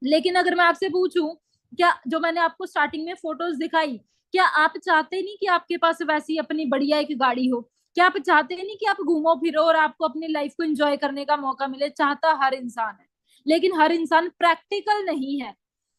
लेकिन अगर मैं आपसे पूछूं, क्या जो मैंने आपको स्टार्टिंग में फोटोज दिखाई, क्या आप चाहते नहीं कि आपके पास वैसी अपनी बढ़िया एक गाड़ी हो? क्या आप चाहते नहीं कि आप घूमो फिरो और आपको अपनी लाइफ को एंजॉय करने का मौका मिले? चाहता हर इंसान है, लेकिन हर इंसान प्रैक्टिकल नहीं है।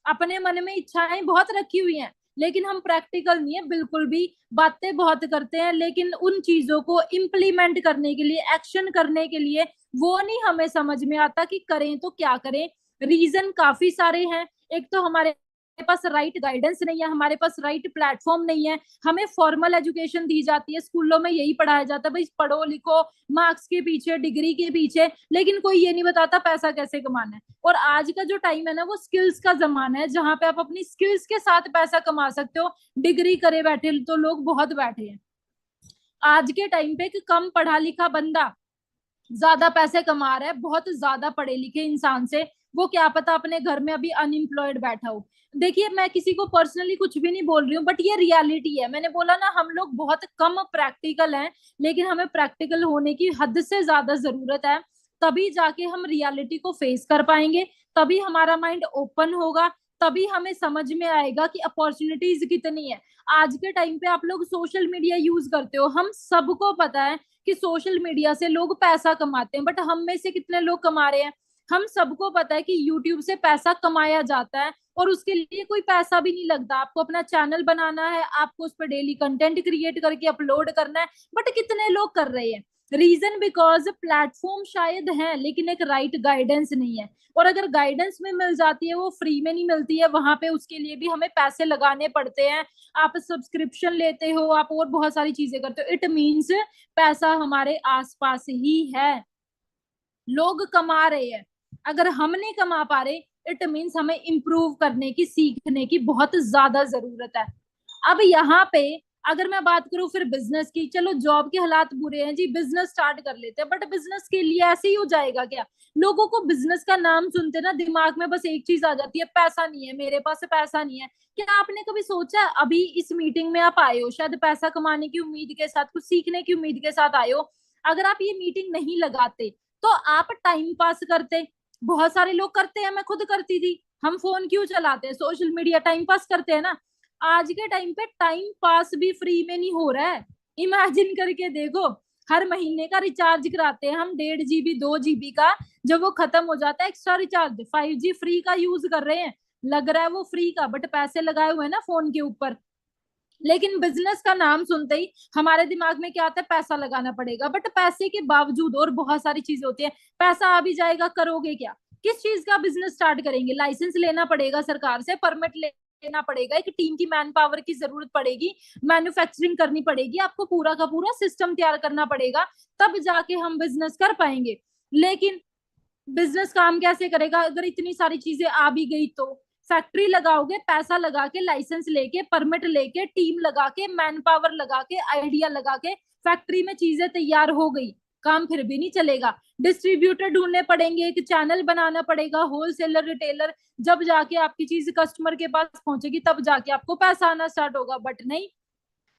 अपने मन में इच्छाएं बहुत रखी हुई हैं, लेकिन हम प्रैक्टिकल नहीं है बिल्कुल भी। बातें बहुत करते हैं, लेकिन उन चीजों को इम्प्लीमेंट करने के लिए, एक्शन करने के लिए वो नहीं हमें समझ में आता कि करें तो क्या करें। रीजन काफी सारे हैं। एक तो हमारे पास राइट गाइडेंस नहीं है, हमारे पास राइट प्लेटफॉर्म नहीं है। हमें फॉर्मल एजुकेशन दी जाती है, स्कूलों में यही पढ़ाया जाता है, भाई पढ़ो लिखो, मार्क्स के पीछे, डिग्री के पीछे, लेकिन कोई ये नहीं बताता पैसा कैसे कमाना है। और आज का जो टाइम है ना, वो स्किल्स का जमाना है, जहां पे आप अपनी स्किल्स के साथ पैसा कमा सकते हो। डिग्री करे बैठे तो लोग बहुत बैठे हैं। आज के टाइम पे कि कम पढ़ा लिखा बंदा ज्यादा पैसे कमा रहा है बहुत ज्यादा पढ़े लिखे इंसान से। वो क्या पता अपने घर में अभी अनएम्प्लॉयड बैठा हो। देखिए, मैं किसी को पर्सनली कुछ भी नहीं बोल रही हूँ, बट ये रियलिटी है। मैंने बोला ना, हम लोग बहुत कम प्रैक्टिकल हैं, लेकिन हमें प्रैक्टिकल होने की हद से ज्यादा जरूरत है। तभी जाके हम रियलिटी को फेस कर पाएंगे, तभी हमारा माइंड ओपन होगा, तभी हमें समझ में आएगा कि अपॉर्चुनिटीज कितनी है। आज के टाइम पे आप लोग सोशल मीडिया यूज करते हो, हम सबको पता है कि सोशल मीडिया से लोग पैसा कमाते हैं, बट हम में से कितने लोग कमा रहे हैं? हम सबको पता है कि यूट्यूब से पैसा कमाया जाता है और उसके लिए कोई पैसा भी नहीं लगता। आपको अपना चैनल बनाना है, आपको उस पर डेली कंटेंट क्रिएट करके अपलोड करना है, बट कितने लोग कर रहे हैं? रीजन बिकॉज प्लेटफॉर्म शायद है लेकिन एक राइट गाइडेंस नहीं है, और अगर गाइडेंस में मिल जाती है वो फ्री में नहीं मिलती है, वहां पे उसके लिए भी हमें पैसे लगाने पड़ते हैं। आप सब्सक्रिप्शन लेते हो, आप और बहुत सारी चीजें करते हो, इट मीन्स पैसा हमारे आसपास ही है, लोग कमा रहे हैं। अगर हम नहीं कमा पा रहे, इट मीन्स हमें इम्प्रूव करने की, सीखने की बहुत ज्यादा जरूरत है। अब यहाँ पे अगर मैं बात करूं फिर बिजनेस की, चलो जॉब के हालात बुरे हैं जी, बिजनेस स्टार्ट कर लेते हैं, बट बिजनेस के लिए ऐसे ही हो जाएगा क्या? लोगों को बिजनेस का नाम सुनते ना दिमाग में बस एक चीज आ जाती है, पैसा नहीं है मेरे पास, पैसा नहीं है। क्या आपने कभी सोचा, अभी इस मीटिंग में आप आए हो शायद पैसा कमाने की उम्मीद के साथ, कुछ सीखने की उम्मीद के साथ आए हो, अगर आप ये मीटिंग नहीं लगाते तो आप टाइम पास करते। बहुत सारे लोग करते हैं, मैं खुद करती थी। हम फोन क्यों चलाते हैं? सोशल मीडिया, टाइम पास करते हैं ना। आज के टाइम पे टाइम पास भी फ्री में नहीं हो रहा है। इमेजिन करके देखो, हर महीने का रिचार्ज कराते हैं हम 1.5 GB 2 GB का, जब वो खत्म हो जाता है एक्स्ट्रा रिचार्ज 5G फ्री का यूज कर रहे हैं, लग रहा है वो फ्री का, बट पैसे लगाए हुए हैं ना फोन के ऊपर। लेकिन बिजनेस का नाम सुनते ही हमारे दिमाग में क्या आता है, पैसा लगाना पड़ेगा, बट पैसे के बावजूद और बहुत सारी चीजें होती है। पैसा आ भी जाएगा, करोगे क्या? किस चीज का बिजनेस स्टार्ट करेंगे? लाइसेंस लेना पड़ेगा सरकार से, परमिट लेना पड़ेगा, एक टीम की मैन पावर की जरूरत पड़ेगी, मैन्युफैक्चरिंग करनी पड़ेगी, आपको पूरा का पूरा सिस्टम तैयार करना पड़ेगा, तब जाके हम बिजनेस कर पाएंगे। लेकिन बिजनेस काम कैसे करेगा अगर इतनी सारी चीजें आ भी गई तो? फैक्ट्री लगाओगे, पैसा लगा के, लाइसेंस लेके, परमिट लेके, टीम लगा के, मैन पावर लगा के, आइडिया लगा के, फैक्ट्री में चीजें तैयार हो गई, काम फिर भी नहीं चलेगा। डिस्ट्रीब्यूटर ढूंढने पड़ेंगे, एक चैनल बनाना पड़ेगा, होलसेलर, रिटेलर, जब जाके आपकी चीज कस्टमर के पास पहुंचेगी, तब जाके आपको पैसा आना स्टार्ट होगा। बट नहीं,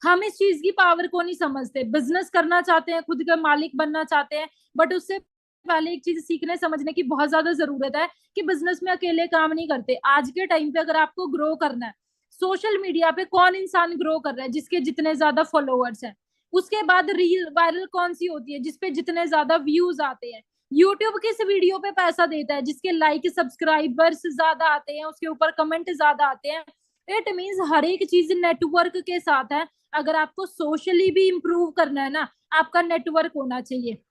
हम इस चीज की पावर को नहीं समझते। बिजनेस करना चाहते हैं, खुद का मालिक बनना चाहते हैं, बट उससे पहले एक चीज सीखने समझने की बहुत ज्यादा जरूरत है कि बिजनेस में अकेले काम नहीं करते। आज के टाइम पे अगर आपको ग्रो करना है, सोशल मीडिया पे कौन इंसान ग्रो कर रहा है? जिसके जितने ज्यादा फॉलोअर्स हैं। उसके बाद रील वायरल कौन सी होती है? जिसपे जितने ज्यादा व्यूज आते हैं। यूट्यूब किस वीडियो पे पैसा देता है? जिसके लाइक, सब्सक्राइबर्स ज्यादा आते हैं, उसके ऊपर कमेंट ज्यादा आते हैं। इट मीन्स हर एक चीज नेटवर्क के साथ है। अगर आपको सोशली भी इंप्रूव करना है ना, आपका नेटवर्क होना चाहिए।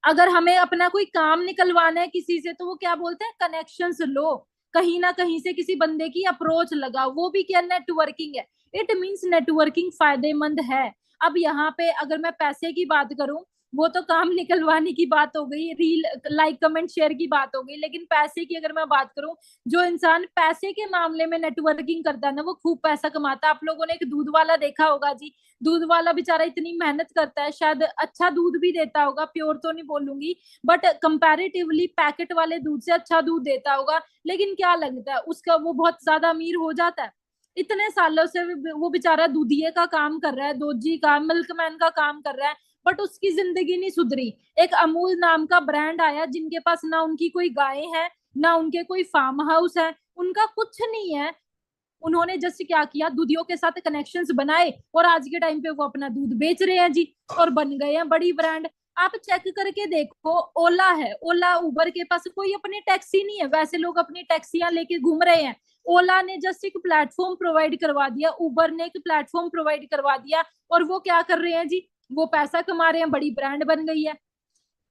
अगर हमें अपना कोई काम निकलवाना है किसी से, तो वो क्या बोलते हैं, कनेक्शंस लो, कहीं ना कहीं से किसी बंदे की अप्रोच लगाओ, वो भी क्या, नेटवर्किंग है। इट मीन्स नेटवर्किंग फायदेमंद है। अब यहाँ पे अगर मैं पैसे की बात करूं, वो तो काम निकलवाने की बात हो गई, रील, लाइक, कमेंट, शेयर की बात हो गई, लेकिन पैसे की अगर मैं बात करूं, जो इंसान पैसे के मामले में नेटवर्किंग करता है ना, वो खूब पैसा कमाता है। आप लोगों ने एक दूध वाला देखा होगा जी, दूध वाला बेचारा इतनी मेहनत करता है, शायद अच्छा दूध भी देता होगा, प्योर तो नहीं बोलूंगी, बट कंपैरेटिवली पैकेट वाले दूध से अच्छा दूध देता होगा, लेकिन क्या लगता है उसका, वो बहुत ज्यादा अमीर हो जाता है। इतने सालों से वो बेचारा दूधिये का काम कर रहा है, दोजी का, मिल्कमैन का काम कर रहा है, बट उसकी जिंदगी नहीं सुधरी। एक अमूल नाम का ब्रांड आया, जिनके पास ना उनकी कोई गाय है, ना उनके कोई फार्म हाउस है, उनका कुछ नहीं है। उन्होंने जस्ट क्या किया, दूधियों के साथ कनेक्शंस बनाए, और आज के टाइम पे वो अपना दूध बेच रहे हैं जी, और बन गए हैं बड़ी ब्रांड। आप चेक करके देखो, ओला है, ओला, उबर के पास कोई अपनी टैक्सी नहीं है, वैसे लोग अपनी टैक्सियां लेके घूम रहे हैं। ओला ने जस्ट एक प्लेटफॉर्म प्रोवाइड करवा दिया, उबर ने एक प्लेटफॉर्म प्रोवाइड करवा दिया, और वो क्या कर रहे हैं जी, वो पैसा कमा रहे हैं, बड़ी ब्रांड बन गई है।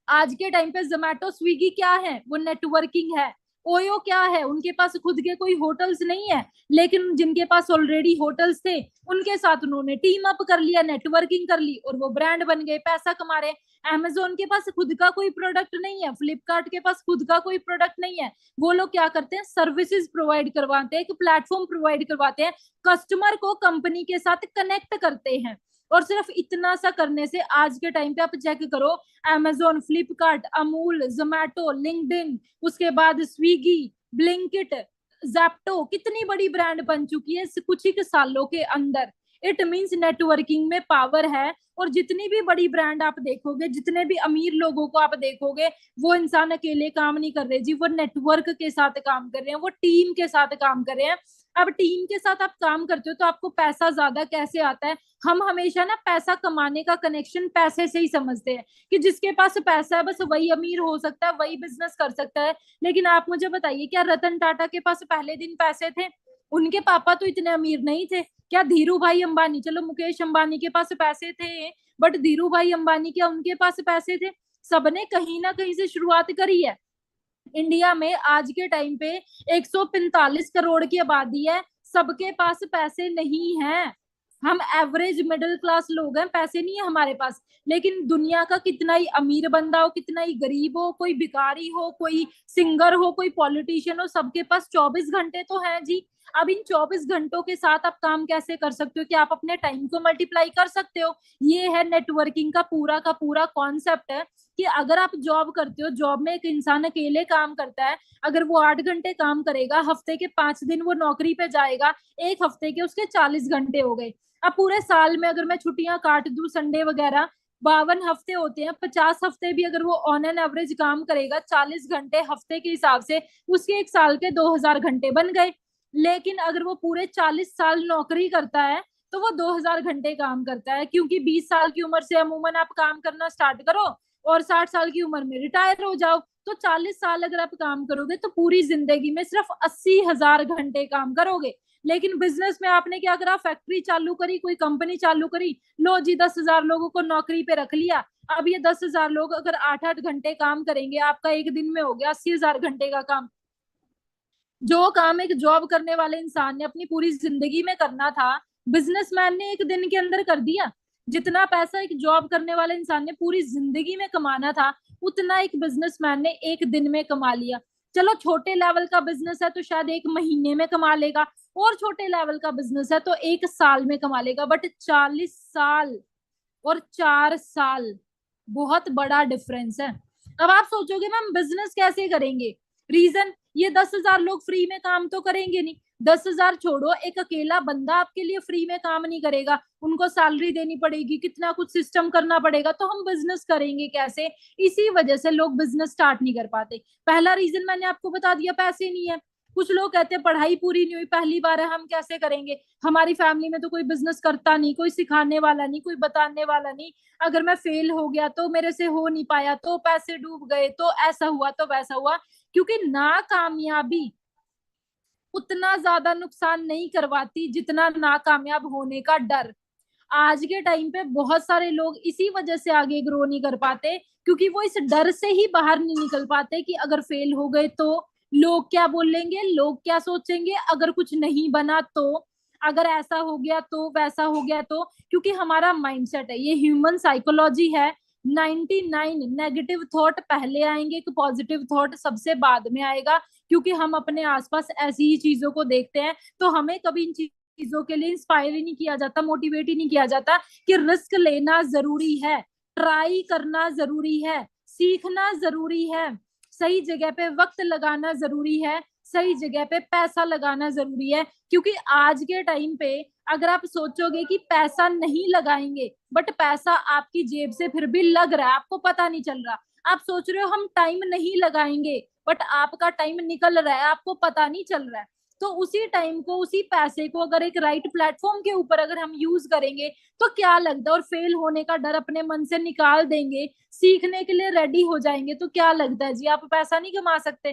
आज के टाइम पे जोमेटो, स्विगी क्या है, वो नेटवर्किंग है। ओयो क्या है, उनके पास खुद के कोई होटल्स नहीं है, लेकिन जिनके पास ऑलरेडी होटल्स थे, उनके साथ उन्होंने टीम अप कर लिया, नेटवर्किंग कर ली, और वो ब्रांड बन गए, पैसा कमा रहे। अमेजोन के पास खुद का कोई प्रोडक्ट नहीं है, फ्लिपकार्ट के पास खुद का कोई प्रोडक्ट नहीं है, वो लोग क्या करते हैं, सर्विसेज प्रोवाइड करवाते हैं, एक प्लेटफॉर्म प्रोवाइड करवाते हैं, कस्टमर को कंपनी के साथ कनेक्ट करते हैं। और सिर्फ इतना सा करने से आज के टाइम पे आप चेक करो, अमेजोन, फ्लिपकार्ट, अमूल, जोमेटो, लिंक्डइन, उसके बाद स्विगी, ब्लिंकिट, जैप्टो, कितनी बड़ी ब्रांड बन चुकी है कुछ ही सालों के अंदर। इट मीन्स नेटवर्किंग में पावर है। और जितनी भी बड़ी ब्रांड आप देखोगे, जितने भी अमीर लोगों को आप देखोगे, वो इंसान अकेले काम नहीं कर रहे जी, वो नेटवर्क के साथ काम कर रहे हैं, वो टीम के साथ काम कर रहे हैं। अब टीम के साथ आप काम करते हो तो आपको पैसा ज्यादा कैसे आता है? हम हमेशा ना पैसा कमाने का कनेक्शन पैसे से ही समझते हैं कि जिसके पास पैसा है बस वही अमीर हो सकता है, वही बिजनेस कर सकता है। लेकिन आप मुझे बताइए, क्या रतन टाटा के पास पहले दिन पैसे थे? उनके पापा तो इतने अमीर नहीं थे। क्या धीरू भाई अंबानी, चलो मुकेश अंबानी के पास पैसे थे, बट धीरू भाई अंबानी, क्या उनके पास पैसे थे? सबने कहीं ना कहीं से शुरुआत करी है। इंडिया में आज के टाइम पे 145 करोड़ की आबादी है, सबके पास पैसे नहीं है। हम एवरेज मिडिल क्लास लोग हैं, पैसे नहीं है हमारे पास। लेकिन दुनिया का कितना ही अमीर बंदा हो, कितना ही गरीब हो, कोई भिखारी हो, कोई सिंगर हो, कोई पॉलिटिशियन हो, सबके पास 24 घंटे तो है जी। अब इन 24 घंटों के साथ आप काम कैसे कर सकते हो कि आप अपने टाइम को मल्टीप्लाई कर सकते हो? ये है नेटवर्किंग का पूरा कॉन्सेप्ट है कि अगर आप जॉब करते हो, जॉब में एक इंसान अकेले काम करता है, अगर वो 8 घंटे काम करेगा, हफ्ते के 5 दिन वो नौकरी पे जाएगा, एक हफ्ते के उसके 40 घंटे हो गए। अब पूरे साल में अगर मैं छुट्टियां काट दूं, संडे वगैरह, 52 हफ्ते होते हैं, 50 हफ्ते भी अगर वो ऑन एन एवरेज काम करेगा 40 घंटे हफ्ते के हिसाब से, उसके एक साल के 2000 घंटे बन गए। लेकिन अगर वो पूरे 40 साल नौकरी करता है तो वो 2000 घंटे काम करता है, क्योंकि 20 साल की उम्र से अमूमन आप काम करना स्टार्ट करो और 60 साल की उम्र में रिटायर हो जाओ, तो 40 साल अगर आप काम करोगे तो पूरी जिंदगी में सिर्फ 80,000 घंटे काम करोगे। लेकिन बिजनेस में आपने क्या करा? फैक्ट्री चालू करी, कोई कंपनी चालू करी, लो जी 10,000 लोगों को नौकरी पे रख लिया। अब ये 10,000 लोग अगर 8-8 घंटे काम करेंगे, आपका एक दिन में हो गया 80,000 घंटे का काम। जो काम एक जॉब करने वाले इंसान ने अपनी पूरी जिंदगी में करना था, बिजनेसमैन ने एक दिन के अंदर कर दिया। जितना पैसा एक जॉब करने वाले इंसान ने पूरी जिंदगी में कमाना था, उतना एक बिजनेसमैन ने एक दिन में कमा लिया। चलो छोटे लेवल का बिजनेस है तो शायद एक महीने में कमा लेगा, और छोटे लेवल का बिजनेस है तो एक साल में कमा लेगा, बट 40 साल और 4 साल, बहुत बड़ा डिफरेंस है। अब आप सोचोगे मैम बिजनेस कैसे करेंगे? रीजन, ये 10,000 लोग फ्री में काम तो करेंगे नहीं। 10,000 छोड़ो, एक अकेला बंदा आपके लिए फ्री में काम नहीं करेगा, उनको सैलरी देनी पड़ेगी, कितना कुछ सिस्टम करना पड़ेगा, तो हम बिजनेस करेंगे कैसे? इसी वजह से लोग बिजनेस स्टार्ट नहीं कर पाते। पहला रीजन मैंने आपको बता दिया, पैसे नहीं है। कुछ लोग कहते हैं पढ़ाई पूरी नहीं हुई, पहली बार है, हम कैसे करेंगे? हमारी फैमिली में तो कोई बिजनेस करता नहीं, कोई सिखाने वाला नहीं, कोई बताने वाला नहीं। अगर मैं फेल हो गया तो, मेरे से हो नहीं पाया तो, पैसे डूब गए तो, ऐसा हुआ तो वैसा हुआ। क्योंकि नाकामयाबी उतना ज्यादा नुकसान नहीं करवाती जितना नाकामयाब होने का डर। आज के टाइम पे बहुत सारे लोग इसी वजह से आगे ग्रो नहीं कर पाते, क्योंकि वो इस डर से ही बाहर नहीं निकल पाते कि अगर फेल हो गए तो लोग क्या बोलेंगे, लोग क्या सोचेंगे, अगर कुछ नहीं बना तो, अगर ऐसा हो गया तो, वैसा हो गया तो। क्योंकि हमारा माइंडसेट है, ये ह्यूमन साइकोलॉजी है। 99 नेगेटिव थॉट पहले आएंगे, एक पॉजिटिव थॉट सबसे बाद में आएगा। क्योंकि हम अपने आसपास ऐसी ही चीजों को देखते हैं, तो हमें कभी इन चीजों के लिए इंस्पायर ही नहीं किया जाता, मोटिवेट ही नहीं किया जाता कि रिस्क लेना जरूरी है, ट्राई करना जरूरी है, सीखना जरूरी है, सही जगह पे वक्त लगाना जरूरी है, सही जगह पे पैसा लगाना जरूरी है। क्योंकि आज के टाइम पे अगर आप सोचोगे कि पैसा नहीं लगाएंगे, बट पैसा आपकी जेब से फिर भी लग रहा है, आपको पता नहीं चल रहा। आप सोच रहे हो हम टाइम नहीं लगाएंगे, बट आपका टाइम निकल रहा है, आपको पता नहीं चल रहा है। तो उसी टाइम को, उसी पैसे को अगर एक राइट प्लेटफॉर्म के ऊपर अगर हम यूज करेंगे तो क्या लगता है, और फेल होने का डर अपने मन से निकाल देंगे, सीखने के लिए रेडी हो जाएंगे, तो क्या लगता है जी आप पैसा नहीं कमा सकते?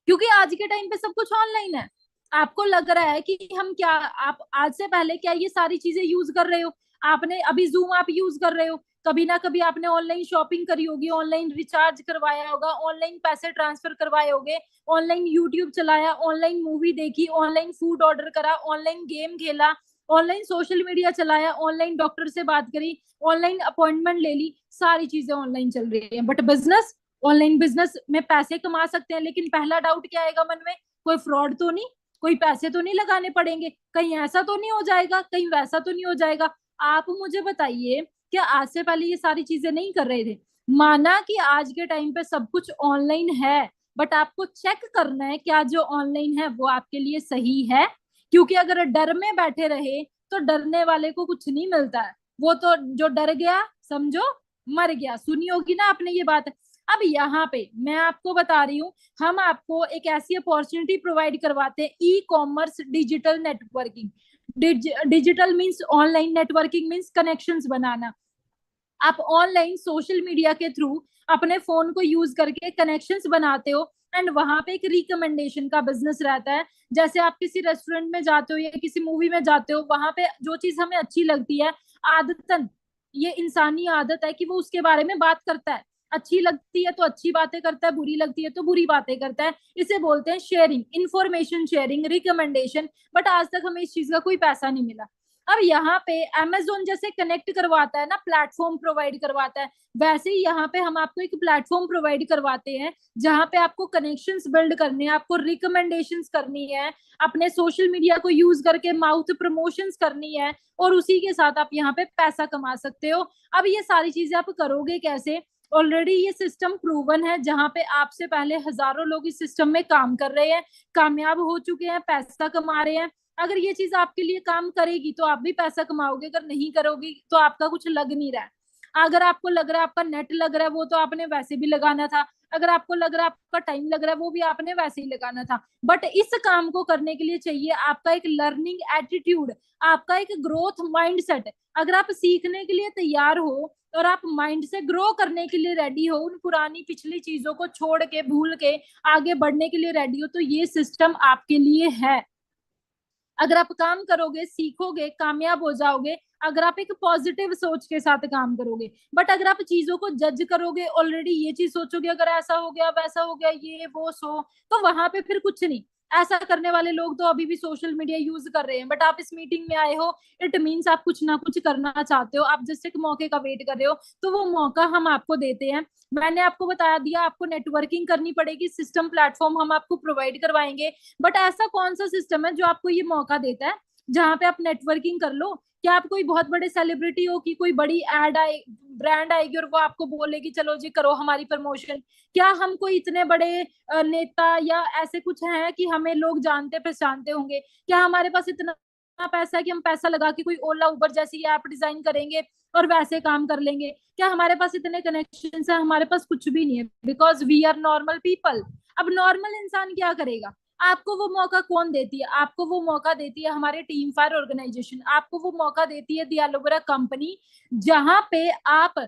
क्योंकि आज के टाइम पे सब कुछ ऑनलाइन है। आपको लग रहा है कि हम क्या, आप आज से पहले क्या ये सारी चीजें यूज कर रहे हो? आपने अभी जूम आप यूज कर रहे हो, कभी ना कभी आपने ऑनलाइन शॉपिंग करी होगी, ऑनलाइन रिचार्ज करवाया होगा, ऑनलाइन पैसे ट्रांसफर करवाए होंगे, ऑनलाइन यूट्यूब चलाया, ऑनलाइन मूवी देखी, ऑनलाइन फूड ऑर्डर करा, ऑनलाइन गेम खेला, ऑनलाइन सोशल मीडिया चलाया, ऑनलाइन डॉक्टर से बात करी, ऑनलाइन अपॉइंटमेंट ले ली, सारी चीजें ऑनलाइन चल रही है। बट बिजनेस, ऑनलाइन बिजनेस में पैसे कमा सकते हैं, लेकिन पहला डाउट क्या आएगा मन में? कोई फ्रॉड तो नहीं, कोई पैसे तो नहीं लगाने पड़ेंगे, कहीं ऐसा तो नहीं हो जाएगा, कहीं वैसा तो नहीं हो जाएगा? आप मुझे बताइए, क्या आज से पहले ये सारी चीजें नहीं कर रहे थे? माना कि आज के टाइम पे सब कुछ ऑनलाइन है, बट आपको चेक करना है क्या जो ऑनलाइन है वो आपके लिए सही है। क्योंकि अगर डर में बैठे रहे तो डरने वाले को कुछ नहीं मिलता है, वो तो जो डर गया समझो मर गया। सुनी होगी ना आपने ये बात। अब यहाँ पे मैं आपको बता रही हूँ, हम आपको एक ऐसी अपॉर्चुनिटी प्रोवाइड करवाते हैं, e commerce digital networking. Digital means online, networking means connections बनाना। आप ऑनलाइन सोशल मीडिया के थ्रू अपने फोन को यूज करके कनेक्शंस बनाते हो, एंड वहां पे एक रिकमेंडेशन का बिजनेस रहता है। जैसे आप किसी रेस्टोरेंट में जाते हो या किसी मूवी में जाते हो, वहां पे जो चीज हमें अच्छी लगती है, आदतन ये इंसानी आदत है कि वो उसके बारे में बात करता है। अच्छी लगती है तो अच्छी बातें करता है, बुरी लगती है तो बुरी बातें करता है। इसे बोलते हैं sharing, information sharing, recommendation. But आज तक हमें इस चीज का कोई पैसा नहीं मिला। अब यहाँ पे अमेजोन जैसे कनेक्ट करवाता है ना, प्लेटफॉर्म प्रोवाइड करवाता है, वैसे ही यहाँ पे हम आपको एक प्लेटफॉर्म प्रोवाइड करवाते हैं जहाँ पे आपको कनेक्शंस बिल्ड करने हैं, आपको रिकमेंडेशंस करनी है, अपने सोशल मीडिया को यूज करके माउथ प्रमोशंस करनी है, और उसी के साथ आप यहाँ पे पैसा कमा सकते हो। अब ये सारी चीजें आप करोगे कैसे? ऑलरेडी ये सिस्टम प्रूवन है, जहां पे आपसे पहले हजारों लोग इस सिस्टम में काम कर रहे हैं, कामयाब हो चुके हैं, पैसा कमा रहे हैं। अगर ये चीज आपके लिए काम करेगी तो आप भी पैसा कमाओगे, अगर नहीं करोगी तो आपका कुछ लग नहीं रहा है। अगर आपको लग रहा है आपका नेट लग रहा है, वो तो आपने वैसे भी लगाना था। अगर आपको लग रहा है आपका टाइम लग रहा है, वो भी आपने वैसे ही लगाना था। बट इस काम को करने के लिए चाहिए आपका एक लर्निंग एटीट्यूड, आपका एक ग्रोथ माइंडसेट। अगर आप सीखने के लिए तैयार हो और आप माइंड से ग्रो करने के लिए रेडी हो, उन पुरानी पिछली चीजों को छोड़ के भूल के आगे बढ़ने के लिए रेडी हो, तो ये सिस्टम आपके लिए है। अगर आप काम करोगे, सीखोगे, कामयाब हो जाओगे, अगर आप एक पॉजिटिव सोच के साथ काम करोगे। बट अगर आप चीजों को जज करोगे, ऑलरेडी ये चीज सोचोगे अगर ऐसा हो गया वैसा हो गया ये वो सो, तो वहां पे फिर कुछ नहीं। ऐसा करने वाले लोग तो अभी भी सोशल मीडिया यूज कर रहे हैं। बट आप इस मीटिंग में आए हो, इट मीन्स आप कुछ ना कुछ करना चाहते हो, आप जस्ट एक मौके का वेट कर रहे हो, तो वो मौका हम आपको देते हैं। मैंने आपको बता दिया, आपको नेटवर्किंग करनी पड़ेगी, सिस्टम प्लेटफॉर्म हम आपको प्रोवाइड करवाएंगे। बट ऐसा कौन सा सिस्टम है जो आपको ये मौका देता है जहां पे आप नेटवर्किंग कर लो? क्या आप कोई बहुत बड़े सेलिब्रिटी हो कि कोई बड़ी एड आए, ब्रांड आएगी और वो आपको बोलेगी चलो जी करो हमारी प्रमोशन? क्या हम कोई इतने बड़े नेता या ऐसे कुछ हैं कि हमें लोग जानते पहचानते होंगे? क्या हमारे पास इतना पैसा है कि हम पैसा लगा के कोई ओला उबर जैसी ऐप डिजाइन करेंगे और वैसे काम कर लेंगे? क्या हमारे पास इतने कनेक्शन है? हमारे पास कुछ भी नहीं है, because we are normal people. अब नॉर्मल इंसान क्या करेगा? आपको वो मौका कौन देती है? आपको वो मौका देती है हमारे टीम फायर ऑर्गेनाइजेशन, आपको वो मौका देती है दी एलोवेरा कंपनी, जहां पे आप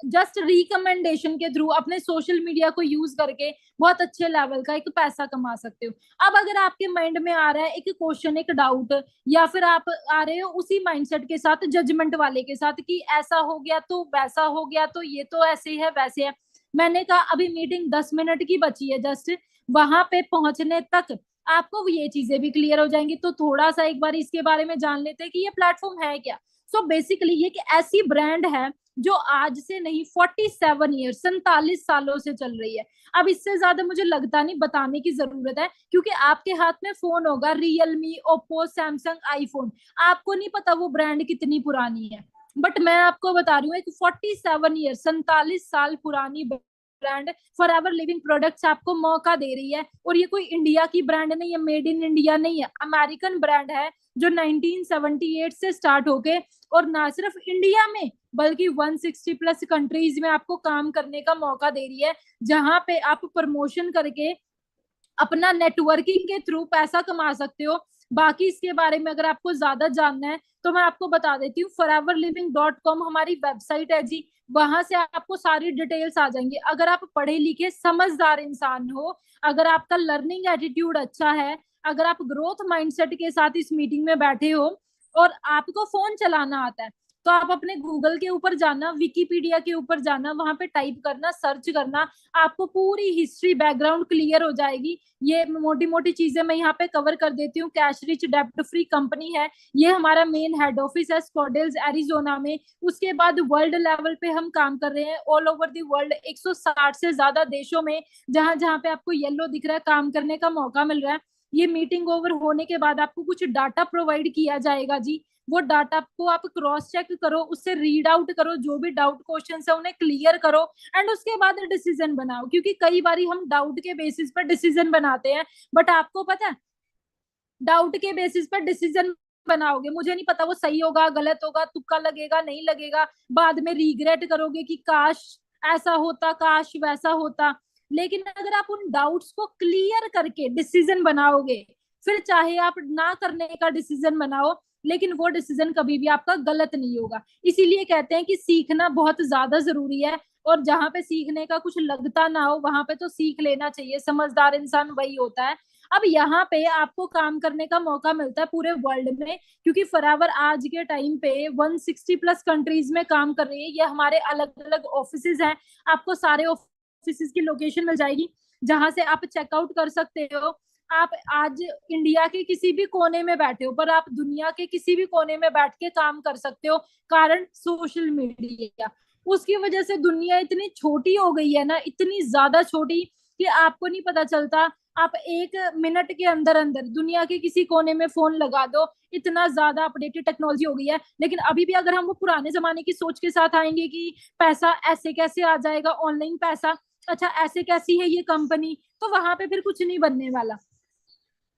जस्ट रिकमेंडेशन के थ्रू अपने सोशल मीडिया को यूज करके बहुत अच्छे लेवल का एक पैसा कमा सकते हो। अब अगर आपके माइंड में आ रहा है एक क्वेश्चन, एक डाउट, या फिर आप आ रहे हो उसी माइंडसेट के साथ, जजमेंट वाले के साथ, कि ऐसा हो गया तो वैसा हो गया तो ये तो ऐसे है वैसे है, मैंने कहा अभी मीटिंग 10 मिनट की बची है जस्ट, वहां पे पहुंचने तक आपको ये चीजें भी क्लियर हो जाएंगी। तो थोड़ा सा एक बार इसके बारे में जान लेते हैं कि ये प्लेटफॉर्म है क्या। सो बेसिकली ये एक ऐसी ब्रांड है जो आज से नहीं 47 ईयर, 47 सालों से चल रही है। अब इससे ज्यादा मुझे लगता नहीं बताने की जरूरत है, क्योंकि आपके हाथ में फोन होगा रियलमी, ओप्पो, सैमसंग, आईफोन, आपको नहीं पता वो ब्रांड कितनी पुरानी है। बट मैं आपको बता रही हूँ एक 47 ईयर, 47 साल पुरानी brand for ever living products आपको मौका दे रही है। और ये कोई इंडिया की ब्रांड नहीं है, मेड इन इंडिया नहीं है, अमेरिकन ब्रांड है जो 1978 से स्टार्ट होके, और ना सिर्फ इंडिया में बल्कि 160 प्लस कंट्रीज में आपको काम करने का मौका दे रही है, जहां पे आप प्रमोशन करके अपना नेटवर्किंग के थ्रू पैसा कमा सकते हो। बाकी इसके बारे में अगर आपको ज्यादा जानना है तो मैं आपको बता देती हूँ, foreverliving.com हमारी वेबसाइट है जी। वहां से आपको सारी डिटेल्स आ जाएंगी। अगर आप पढ़े लिखे समझदार इंसान हो, अगर आपका लर्निंग एटीट्यूड अच्छा है, अगर आप ग्रोथ माइंडसेट के साथ इस मीटिंग में बैठे हो और आपको फोन चलाना आता है, तो आप अपने गूगल के ऊपर जाना, विकीपीडिया के ऊपर जाना, वहां पे टाइप करना, सर्च करना, आपको पूरी हिस्ट्री बैकग्राउंड क्लियर हो जाएगी। ये मोटी मोटी चीजें मैं यहाँ पे कवर कर देती हूँ। कैश रिच डेब्ट फ्री कंपनी है, ये हमारा मेन हेड ऑफिस है स्कॉडेल्स एरिजोना में। उसके बाद वर्ल्ड लेवल पे हम काम कर रहे हैं ऑल ओवर दी वर्ल्ड, 160 से ज्यादा देशों में, जहां जहां पे आपको येलो दिख रहा है काम करने का मौका मिल रहा है। ये मीटिंग ओवर होने के बाद आपको कुछ डाटा प्रोवाइड किया जाएगा जी। वो डाटा को आप क्रॉस चेक करो, उससे रीड आउट करो, जो भी डाउट क्वेश्चन है उन्हें क्लियर करो, एंड उसके बाद डिसीजन बनाओ। क्योंकि कई बार हम डाउट के बेसिस पर डिसीजन बनाते हैं, बट आपको पता है डाउट के बेसिस पर डिसीजन बनाओगे, मुझे नहीं पता वो सही होगा गलत होगा, तुक्का लगेगा नहीं लगेगा, बाद में रिग्रेट करोगे कि काश ऐसा होता, काश वैसा होता। लेकिन अगर आप उन डाउट्स को क्लियर करके डिसीजन बनाओगे, फिर चाहे आप ना करने का डिसीजन बनाओ, लेकिन वो डिसीजन कभी भी आपका गलत नहीं होगा। इसीलिए कहते हैं कि सीखना बहुत ज्यादा जरूरी है, और जहां पे सीखने का कुछ लगता ना हो वहां पे तो सीख लेना चाहिए। समझदार इंसान वही होता है। अब यहाँ पे आपको काम करने का मौका मिलता है पूरे वर्ल्ड में, क्योंकि फॉरएवर आज के टाइम पे 160 प्लस कंट्रीज में काम कर रही है। ये हमारे अलग अलग ऑफिसेज हैं, आपको सारे ऑफिसेज की लोकेशन मिल जाएगी जहां से आप चेकआउट कर सकते हो। आप आज इंडिया के किसी भी कोने में बैठे हो, पर आप दुनिया के किसी भी कोने में बैठ के काम कर सकते हो, कारण सोशल मीडिया। उसकी वजह से दुनिया इतनी छोटी हो गई है ना, इतनी ज्यादा छोटी कि आपको नहीं पता चलता। आप 1 मिनट के अंदर अंदर दुनिया के किसी कोने में फोन लगा दो, इतना ज्यादा अपडेटेड टेक्नोलॉजी हो गई है। लेकिन अभी भी अगर हम वो पुराने जमाने की सोच के साथ आएंगे कि पैसा ऐसे कैसे आ जाएगा, ऑनलाइन पैसा, अच्छा ऐसे कैसी है ये कंपनी, तो वहां पे फिर कुछ नहीं बनने वाला।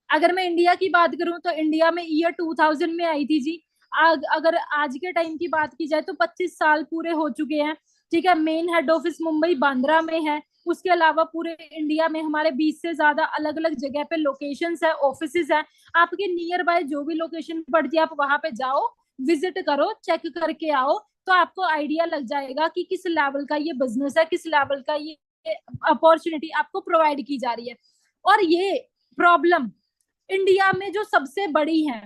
अगर मैं इंडिया की बात करूं तो इंडिया में ईयर 2000 में आई थी जी। अगर आज के टाइम की बात की जाए तो 25 साल पूरे हो चुके हैं। ठीक है, main head office Mumbai Bandra में है। उसके अलावा पूरे इंडिया में हमारे 20 से ज्यादा अलग अलग जगह पे लोकेशंस है, ऑफिसेज है। आपके नियर बाय जो भी लोकेशन पड़ती है आप वहां पे जाओ, विजिट करो, चेक करके आओ, तो आपको आइडिया लग जाएगा कि किस लेवल का ये बिजनेस है, किस लेवल का ये अपॉर्चुनिटी आपको प्रोवाइड की जा रही है। और ये प्रॉब्लम इंडिया में जो सबसे बड़ी है,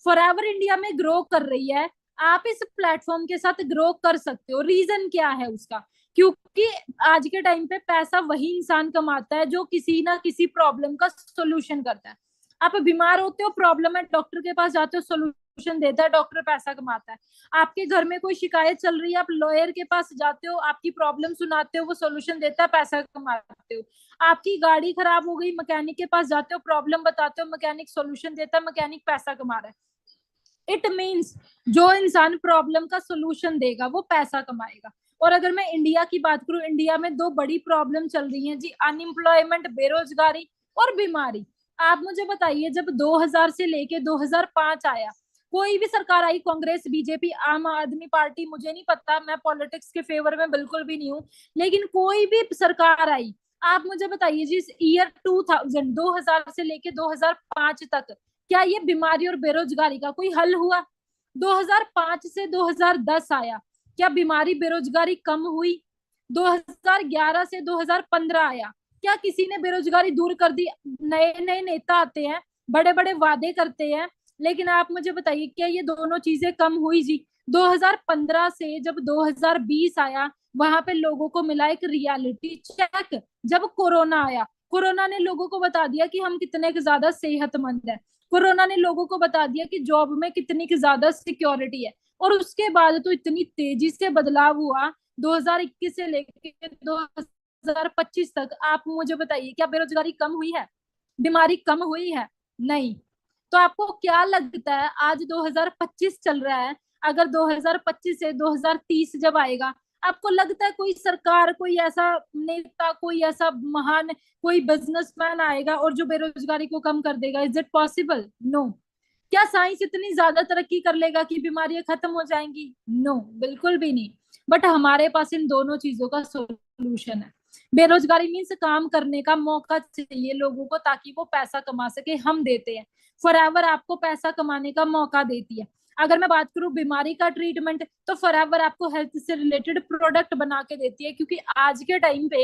फॉरएवर इंडिया में ग्रो कर रही है, आप इस प्लेटफॉर्म के साथ ग्रो कर सकते हो। रीजन क्या है उसका? क्योंकि आज के टाइम पे पैसा वही इंसान कमाता है जो किसी ना किसी प्रॉब्लम का सोल्यूशन करता है। आप बीमार होते हो, प्रॉब्लम है, डॉक्टर के पास जाते हो, सोल्यूशन देता है, डॉक्टर पैसा कमाता है। आपके घर में कोई शिकायत चल रही है, आप लॉयर के पास जाते हो, आपकी प्रॉब्लम सुनाते हो, वो सोल्यूशन देता है, पैसा कमाते हो। आपकी गाड़ी खराब हो गई, मैकेनिक के पास जाते हो, प्रॉब्लम बताते हो, मैकेनिक सॉल्यूशन देता है, मैकेनिक पैसा कमा रहा है। इट मींस जो इंसान प्रॉब्लम का सॉल्यूशन देगा वो पैसा कमाएगा। और अगर मैं इंडिया की बात करूं, इंडिया में 2 बड़ी प्रॉब्लम चल रही हैं जी, अनएम्प्लॉयमेंट, बेरोजगारी और बीमारी। आप मुझे बताइए, जब 2000 से लेके 2005 आया, कोई भी सरकार आई, कांग्रेस, बीजेपी, आम आदमी पार्टी, मुझे नहीं पता, मैं पॉलिटिक्स के फेवर में बिल्कुल भी नहीं हूँ, लेकिन कोई भी सरकार आई, आप मुझे बताइए जी, इस ईयर 2000 से लेके 2005 तक क्या ये बीमारी और बेरोजगारी का कोई हल हुआ? 2005 से 2010 आया, क्या बीमारी बेरोजगारी कम हुई? 2011 से 2015 आया, क्या किसी ने बेरोजगारी दूर कर दी? नए नए नेता आते हैं, बड़े बड़े वादे करते हैं, लेकिन आप मुझे बताइए क्या ये दोनों चीजें कम हुई जी? 2015 से जब 2020 आया, वहां पे लोगों को मिला एक रियलिटी चेक। जब कोरोना आया, कोरोना ने लोगों को बता दिया कि हम कितने ज्यादा सेहतमंद हैं। कोरोना ने लोगों को बता दिया कि जॉब में कितनी ज्यादा सिक्योरिटी है। और उसके बाद तो इतनी तेजी से बदलाव हुआ, 2021 से लेकर 2025 तक। आप मुझे बताइए, क्या बेरोजगारी कम हुई है? बीमारी कम हुई है? नहीं। तो आपको क्या लगता है, आज 2025 चल रहा है, अगर 2025 से 2030 जब आएगा, आपको लगता है कोई सरकार, कोई ऐसा नेता, कोई ऐसा महान, कोई बिजनेसमैन आएगा और जो बेरोजगारी को कम कर देगा? Is it possible? नो। क्या साइंस इतनी ज्यादा तरक्की कर लेगा कि बीमारियां खत्म हो जाएंगी? नो, बिल्कुल भी नहीं। बट हमारे पास इन दोनों चीजों का सोल्यूशन है। बेरोजगारी मीन्स काम करने का मौका चाहिए लोगों को, ताकि वो पैसा कमा सके, हम देते हैं। फॉरएवर आपको पैसा कमाने का मौका देती है। अगर मैं बात करूं बीमारी का ट्रीटमेंट, तो फॉरएवर आपको हेल्थ से रिलेटेड प्रोडक्ट बना के देती है, क्योंकि आज के टाइम पे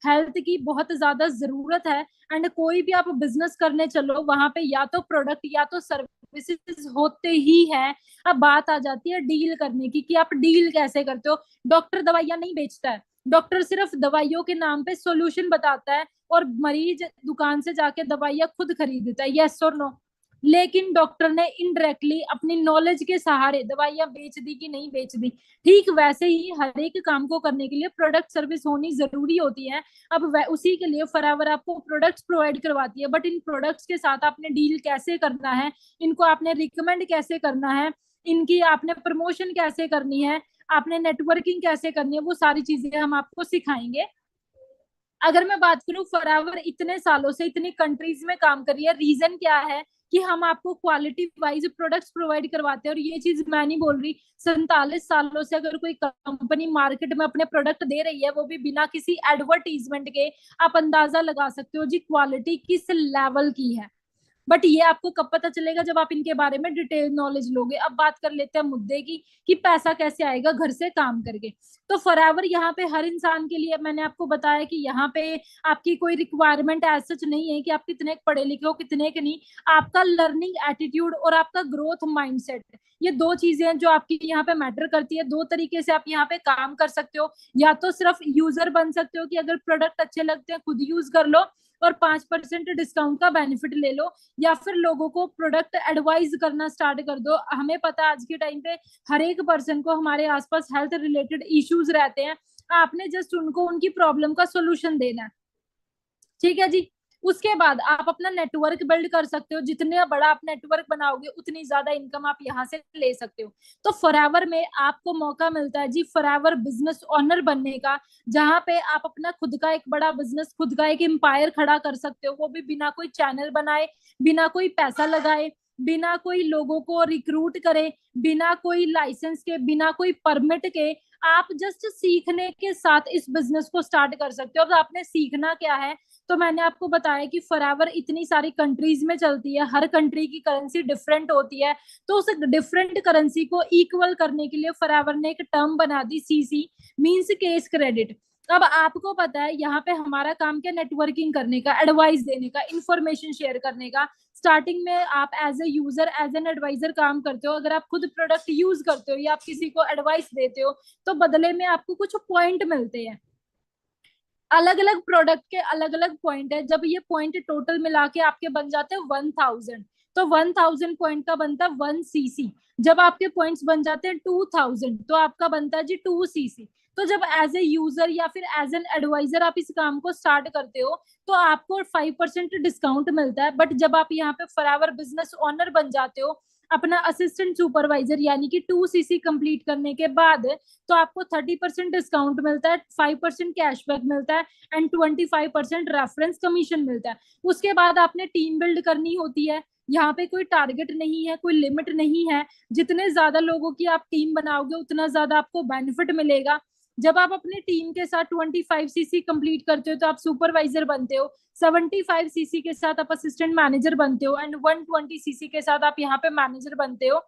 हेल्थ की बहुत ज्यादा जरूरत है। एंड कोई भी आप बिजनेस करने चलो, वहां पे या तो प्रोडक्ट या तो सर्विसेज होते ही है। अब बात आ जाती है डील करने की, कि आप डील कैसे करते हो। डॉक्टर दवाइयां नहीं बेचता है, डॉक्टर सिर्फ दवाइयों के नाम पे सॉल्यूशन बताता है, और मरीज दुकान से जाके दवाइयां खुद खरीदता है, यस और नो? लेकिन डॉक्टर ने इनडायरेक्टली अपनी नॉलेज के सहारे दवाइयां बेच दी कि नहीं बेच दी। ठीक वैसे ही हर एक काम को करने के लिए प्रोडक्ट सर्विस होनी जरूरी होती है। अब उसी के लिए फॉरएवर आपको प्रोडक्ट्स प्रोवाइड करवाती है, बट इन प्रोडक्ट्स के साथ आपने डील कैसे करना है, इनको आपने रिकमेंड कैसे करना है, इनकी आपने प्रमोशन कैसे करनी है, आपने नेटवर्किंग कैसे करनी है, वो सारी चीजें हम आपको सिखाएंगे। अगर मैं बात करूं, फॉरएवर इतने सालों से इतनी कंट्रीज में काम कर रही है, रीजन क्या है? कि हम आपको क्वालिटी वाइज प्रोडक्ट्स प्रोवाइड करवाते हैं। और ये चीज मैं नहीं बोल रही, 47 सालों से अगर कोई कंपनी मार्केट में अपने प्रोडक्ट दे रही है, वो भी बिना किसी एडवर्टीजमेंट के, आप अंदाजा लगा सकते हो जी क्वालिटी किस लेवल की है। बट ये आपको कब पता चलेगा, जब आप इनके बारे में डिटेल नॉलेज लोगे। अब बात कर लेते हैं मुद्दे की कि पैसा कैसे आएगा घर से काम करके। तो फॉरएवर यहाँ पे हर इंसान के लिए, मैंने आपको बताया कि यहाँ पे आपकी कोई रिक्वायरमेंट एज सच नहीं है कि आप कितने पढ़े लिखे हो कितने के नहीं। आपका लर्निंग एटीट्यूड और आपका ग्रोथ माइंडसेट, ये दो चीजें हैं जो आपकी यहाँ पे मैटर करती है। दो तरीके से आप यहाँ पे काम कर सकते हो, या तो सिर्फ यूजर बन सकते हो कि अगर प्रोडक्ट अच्छे लगते हैं खुद यूज कर लो और 5% डिस्काउंट का बेनिफिट ले लो, या फिर लोगों को प्रोडक्ट एडवाइज करना स्टार्ट कर दो। हमें पता है आज के टाइम पे हर एक पर्सन को हमारे आसपास हेल्थ रिलेटेड इश्यूज रहते हैं, आपने जस्ट उनको उनकी प्रॉब्लम का सोल्यूशन देना है। ठीक है जी। उसके बाद आप अपना नेटवर्क बिल्ड कर सकते हो, जितने बड़ा आप नेटवर्क बनाओगे उतनी ज्यादा इनकम आप यहाँ से ले सकते हो। तो फॉरएवर में आपको मौका मिलता है जी फॉरएवर बिजनेस ओनर बनने का, जहां पे आप अपना खुद का एक बड़ा बिजनेस, खुद का एक एम्पायर खड़ा कर सकते हो, वो भी बिना कोई चैनल बनाए, बिना कोई पैसा लगाए, बिना कोई लोगों को रिक्रूट करे, बिना कोई लाइसेंस के, बिना कोई परमिट के। आप जस्ट सीखने के साथ इस बिजनेस को स्टार्ट कर सकते हो। और आपने सीखना क्या है, तो मैंने आपको बताया कि फॉरएवर इतनी सारी कंट्रीज में चलती है, हर कंट्री की करेंसी डिफरेंट होती है। तो उस डिफरेंट करेंसी को इक्वल करने के लिए फॉरएवर ने एक टर्म बना दी, सीसी, मींस केस क्रेडिट। अब आपको पता है यहाँ पे हमारा काम क्या, नेटवर्किंग करने का, एडवाइस देने का, इंफॉर्मेशन शेयर करने का। स्टार्टिंग में आप as a user, as an advisor काम करते हो। अगर आप खुद प्रोडक्ट यूज करते हो या आप किसी को एडवाइस देते हो, तो बदले में आपको कुछ पॉइंट मिलते हैं। अलग अलग प्रोडक्ट के अलग अलग पॉइंट है, जब ये पॉइंट टोटल मिला के आपके बन जाते हैं 1000, तो 1000 पॉइंट का बनता है 1 सीसी। जब आपके पॉइंट्स बन जाते हैं 2000, तो आपका बनता है जी 2 सीसी। तो जब एज ए यूजर या फिर एज एन एडवाइजर आप इस काम को स्टार्ट करते हो, तो आपको 5% डिस्काउंट मिलता है। बट जब आप यहाँ पे फॉरएवर बिजनेस ओनर बन जाते हो, अपना असिस्टेंट सुपरवाइजर यानी कि 2 सीसी कंप्लीट करने के बाद, तो आपको 30% डिस्काउंट मिलता है, 5% कैशबैक मिलता है एंड 25% रेफरेंस कमीशन मिलता है। उसके बाद आपने टीम बिल्ड करनी होती है। यहाँ पे कोई टारगेट नहीं है, कोई लिमिट नहीं है। जितने ज्यादा लोगों की आप टीम बनाओगे उतना ज्यादा आपको बेनिफिट मिलेगा। जब आप अपनी टीम के साथ 25 सीसी कंप्लीट करते हो तो आप सुपरवाइजर बनते हो, 75 सीसी के साथ आप असिस्टेंट मैनेजर बनते हो एंड 120 सीसी के साथ आप यहाँ पे मैनेजर बनते हो।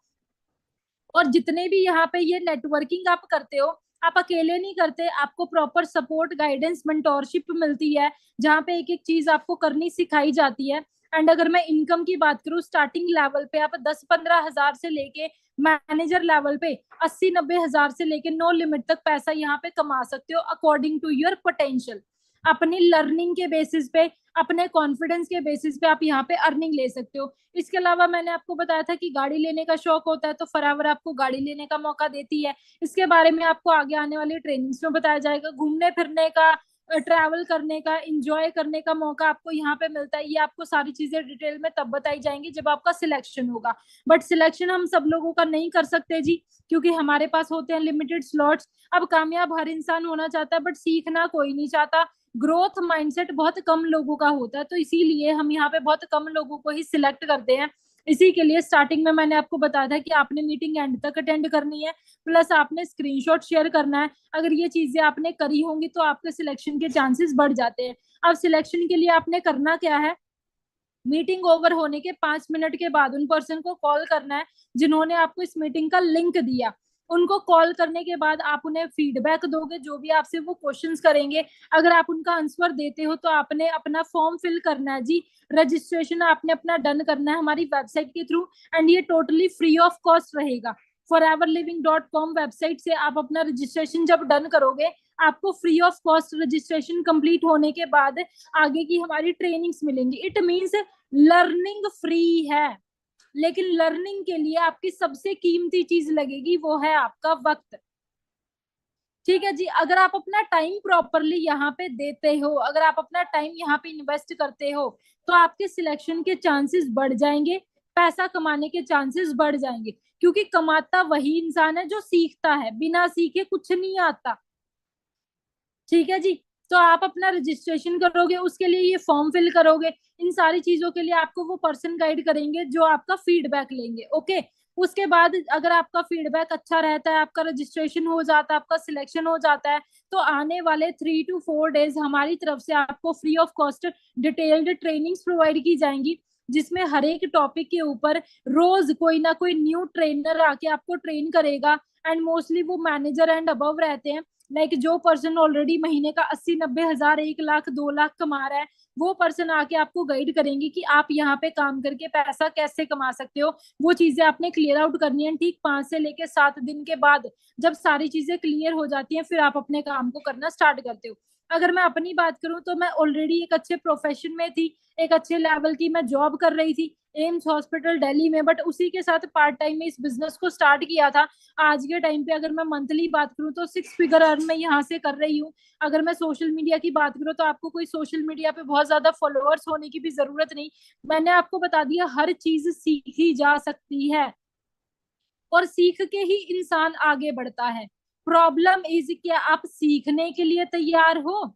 और जितने भी यहाँ पे ये नेटवर्किंग आप करते हो, आप अकेले नहीं करते, आपको प्रॉपर सपोर्ट, गाइडेंस, मेंटोरशिप मिलती है, जहाँ पे एक एक चीज आपको करनी सिखाई जाती है। एंड अगर मैं इनकम की बात करूँ, स्टार्टिंग लेवल पे आप 10-15 हजार से लेके मैनेजर लेवल पे 80-90 हजार से लेके नो लिमिट तक पैसा यहाँ पे कमा सकते हो, अकॉर्डिंग टू योर पोटेंशियल। अपनी लर्निंग के बेसिस पे, अपने कॉन्फिडेंस के बेसिस पे आप यहाँ पे अर्निंग ले सकते हो। इसके अलावा मैंने आपको बताया था कि गाड़ी लेने का शौक होता है, तो फॉरएवर आपको गाड़ी लेने का मौका देती है। इसके बारे में आपको आगे आने वाली ट्रेनिंग्स में बताया जाएगा। घूमने फिरने का, ट्रैवल करने का, इंजॉय करने का मौका आपको यहाँ पे मिलता है। ये आपको सारी चीजें डिटेल में तब बताई जाएंगी जब आपका सिलेक्शन होगा। बट सिलेक्शन हम सब लोगों का नहीं कर सकते जी, क्योंकि हमारे पास होते हैं लिमिटेड स्लॉट्स। अब कामयाब हर इंसान होना चाहता है, बट सीखना कोई नहीं चाहता। ग्रोथ माइंडसेट बहुत कम लोगों का होता है, तो इसीलिए हम यहाँ पे बहुत कम लोगों को ही सिलेक्ट करते हैं। इसी के लिए स्टार्टिंग में मैंने आपको बताया था कि आपने मीटिंग एंड तक अटेंड करनी है, प्लस आपने स्क्रीनशॉट शेयर करना है। अगर ये चीजें आपने करी होंगी तो आपके सिलेक्शन के चांसेस बढ़ जाते हैं। अब सिलेक्शन के लिए आपने करना क्या है, मीटिंग ओवर होने के 5 मिनट के बाद उन पर्सन को कॉल करना है जिन्होंने आपको इस मीटिंग का लिंक दिया। उनको कॉल करने के बाद आप उन्हें फीडबैक दोगे, जो भी आपसे वो क्वेश्चंस करेंगे। अगर आप उनका आंसर देते हो तो आपने अपना फॉर्म फिल करना है जी। रजिस्ट्रेशन आपने अपना डन करना है हमारी वेबसाइट के थ्रू, एंड ये टोटली फ्री ऑफ कॉस्ट रहेगा। foreverliving.com वेबसाइट से आप अपना रजिस्ट्रेशन जब डन करोगे, आपको free of cost registration complete होने के बाद आगे की हमारी ट्रेनिंग्स मिलेंगी। इट मींस लर्निंग फ्री है, लेकिन लर्निंग के लिए आपकी सबसे कीमती चीज लगेगी, वो है आपका वक्त। ठीक है जी। अगर आप अपना टाइम प्रॉपरली यहाँ पे देते हो, अगर आप अपना टाइम यहाँ पे इन्वेस्ट करते हो, तो आपके सिलेक्शन के चांसेस बढ़ जाएंगे, पैसा कमाने के चांसेस बढ़ जाएंगे। क्योंकि कमाता वही इंसान है जो सीखता है, बिना सीखे कुछ नहीं आता। ठीक है जी। तो आप अपना रजिस्ट्रेशन करोगे, उसके लिए ये फॉर्म फिल करोगे। इन सारी चीजों के लिए आपको वो पर्सन गाइड करेंगे जो आपका फीडबैक लेंगे। ओके, उसके बाद अगर आपका फीडबैक अच्छा रहता है, आपका रजिस्ट्रेशन हो जाता है, आपका सिलेक्शन हो जाता है, तो आने वाले 3 to 4 डेज हमारी तरफ से आपको free of cost detailed trainings provide की जाएंगी, जिसमें हर एक टॉपिक के ऊपर रोज कोई ना कोई न्यू ट्रेनर आके आपको ट्रेन करेगा। एंड मोस्टली वो मैनेजर एंड अबव रहते हैं। लाइक जो पर्सन ऑलरेडी महीने का 80-90 हजार, 1 लाख 2 लाख कमा रहा है, वो पर्सन आके आपको गाइड करेंगे कि आप यहाँ पे काम करके पैसा कैसे कमा सकते हो। वो चीजें आपने क्लियर आउट करनी है। ठीक 5 से लेके 7 दिन के बाद जब सारी चीजें क्लियर हो जाती हैं, फिर आप अपने काम को करना स्टार्ट करते हो। अगर मैं अपनी बात करूं तो मैं ऑलरेडी एक अच्छे प्रोफेशन में थी, एक अच्छे लेवल की मैं जॉब कर रही थी एम्स हॉस्पिटल दिल्ली में, बट उसी के साथ पार्ट टाइम में इस बिजनेस को स्टार्ट किया था। आज के टाइम पे अगर मैं मंथली बात करूं तो 6 फिगर अर्न मैं यहाँ से कर रही हूँ। अगर मैं सोशल मीडिया की बात करूं तो आपको कोई सोशल मीडिया पे बहुत ज्यादा फॉलोअर्स होने की भी जरूरत नहीं। मैंने आपको बता दिया हर चीज सीखी जा सकती है, और सीख के ही इंसान आगे बढ़ता है। प्रॉब्लम इज क्या आप सीखने के लिए तैयार हो?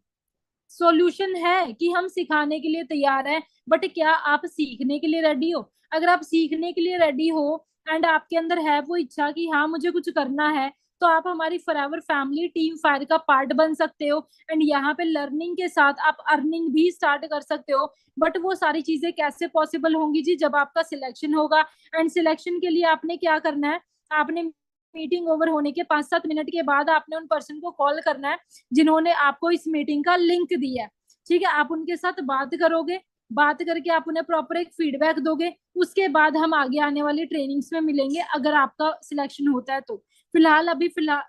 सॉल्यूशन है कि हम सिखाने के लिए तैयार हैं, बट क्या आप सीखने के लिए रेडी हो? अगर आप सीखने के लिए रेडी हो एंड आपके अंदर है वो इच्छा कि हाँ मुझे कुछ करना है, तो आप हमारी फॉरएवर फैमिली टीम फायर का पार्ट बन सकते हो। एंड यहाँ पे लर्निंग के साथ आप अर्निंग भी स्टार्ट कर सकते हो। बट वो सारी चीजें कैसे पॉसिबल होंगी जी? जब आपका सिलेक्शन होगा। एंड सिलेक्शन के लिए आपने क्या करना है? आपने मीटिंग ओवर होने के 5-7 मिनट के बाद आपने उन पर्सन को कॉल करना है जिन्होंने आपको इस मीटिंग का लिंक दिया है। ठीक है, आप उनके साथ बात करोगे, बात करके आप उन्हें प्रॉपर एक फीडबैक दोगे। उसके बाद हम आगे आने वाली ट्रेनिंग्स में मिलेंगे, अगर आपका सिलेक्शन होता है तो। फिलहाल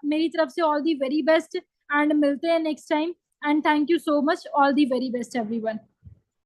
मेरी तरफ से all the very best, and मिलते हैं next time. And thank you so much, all the very best everyone.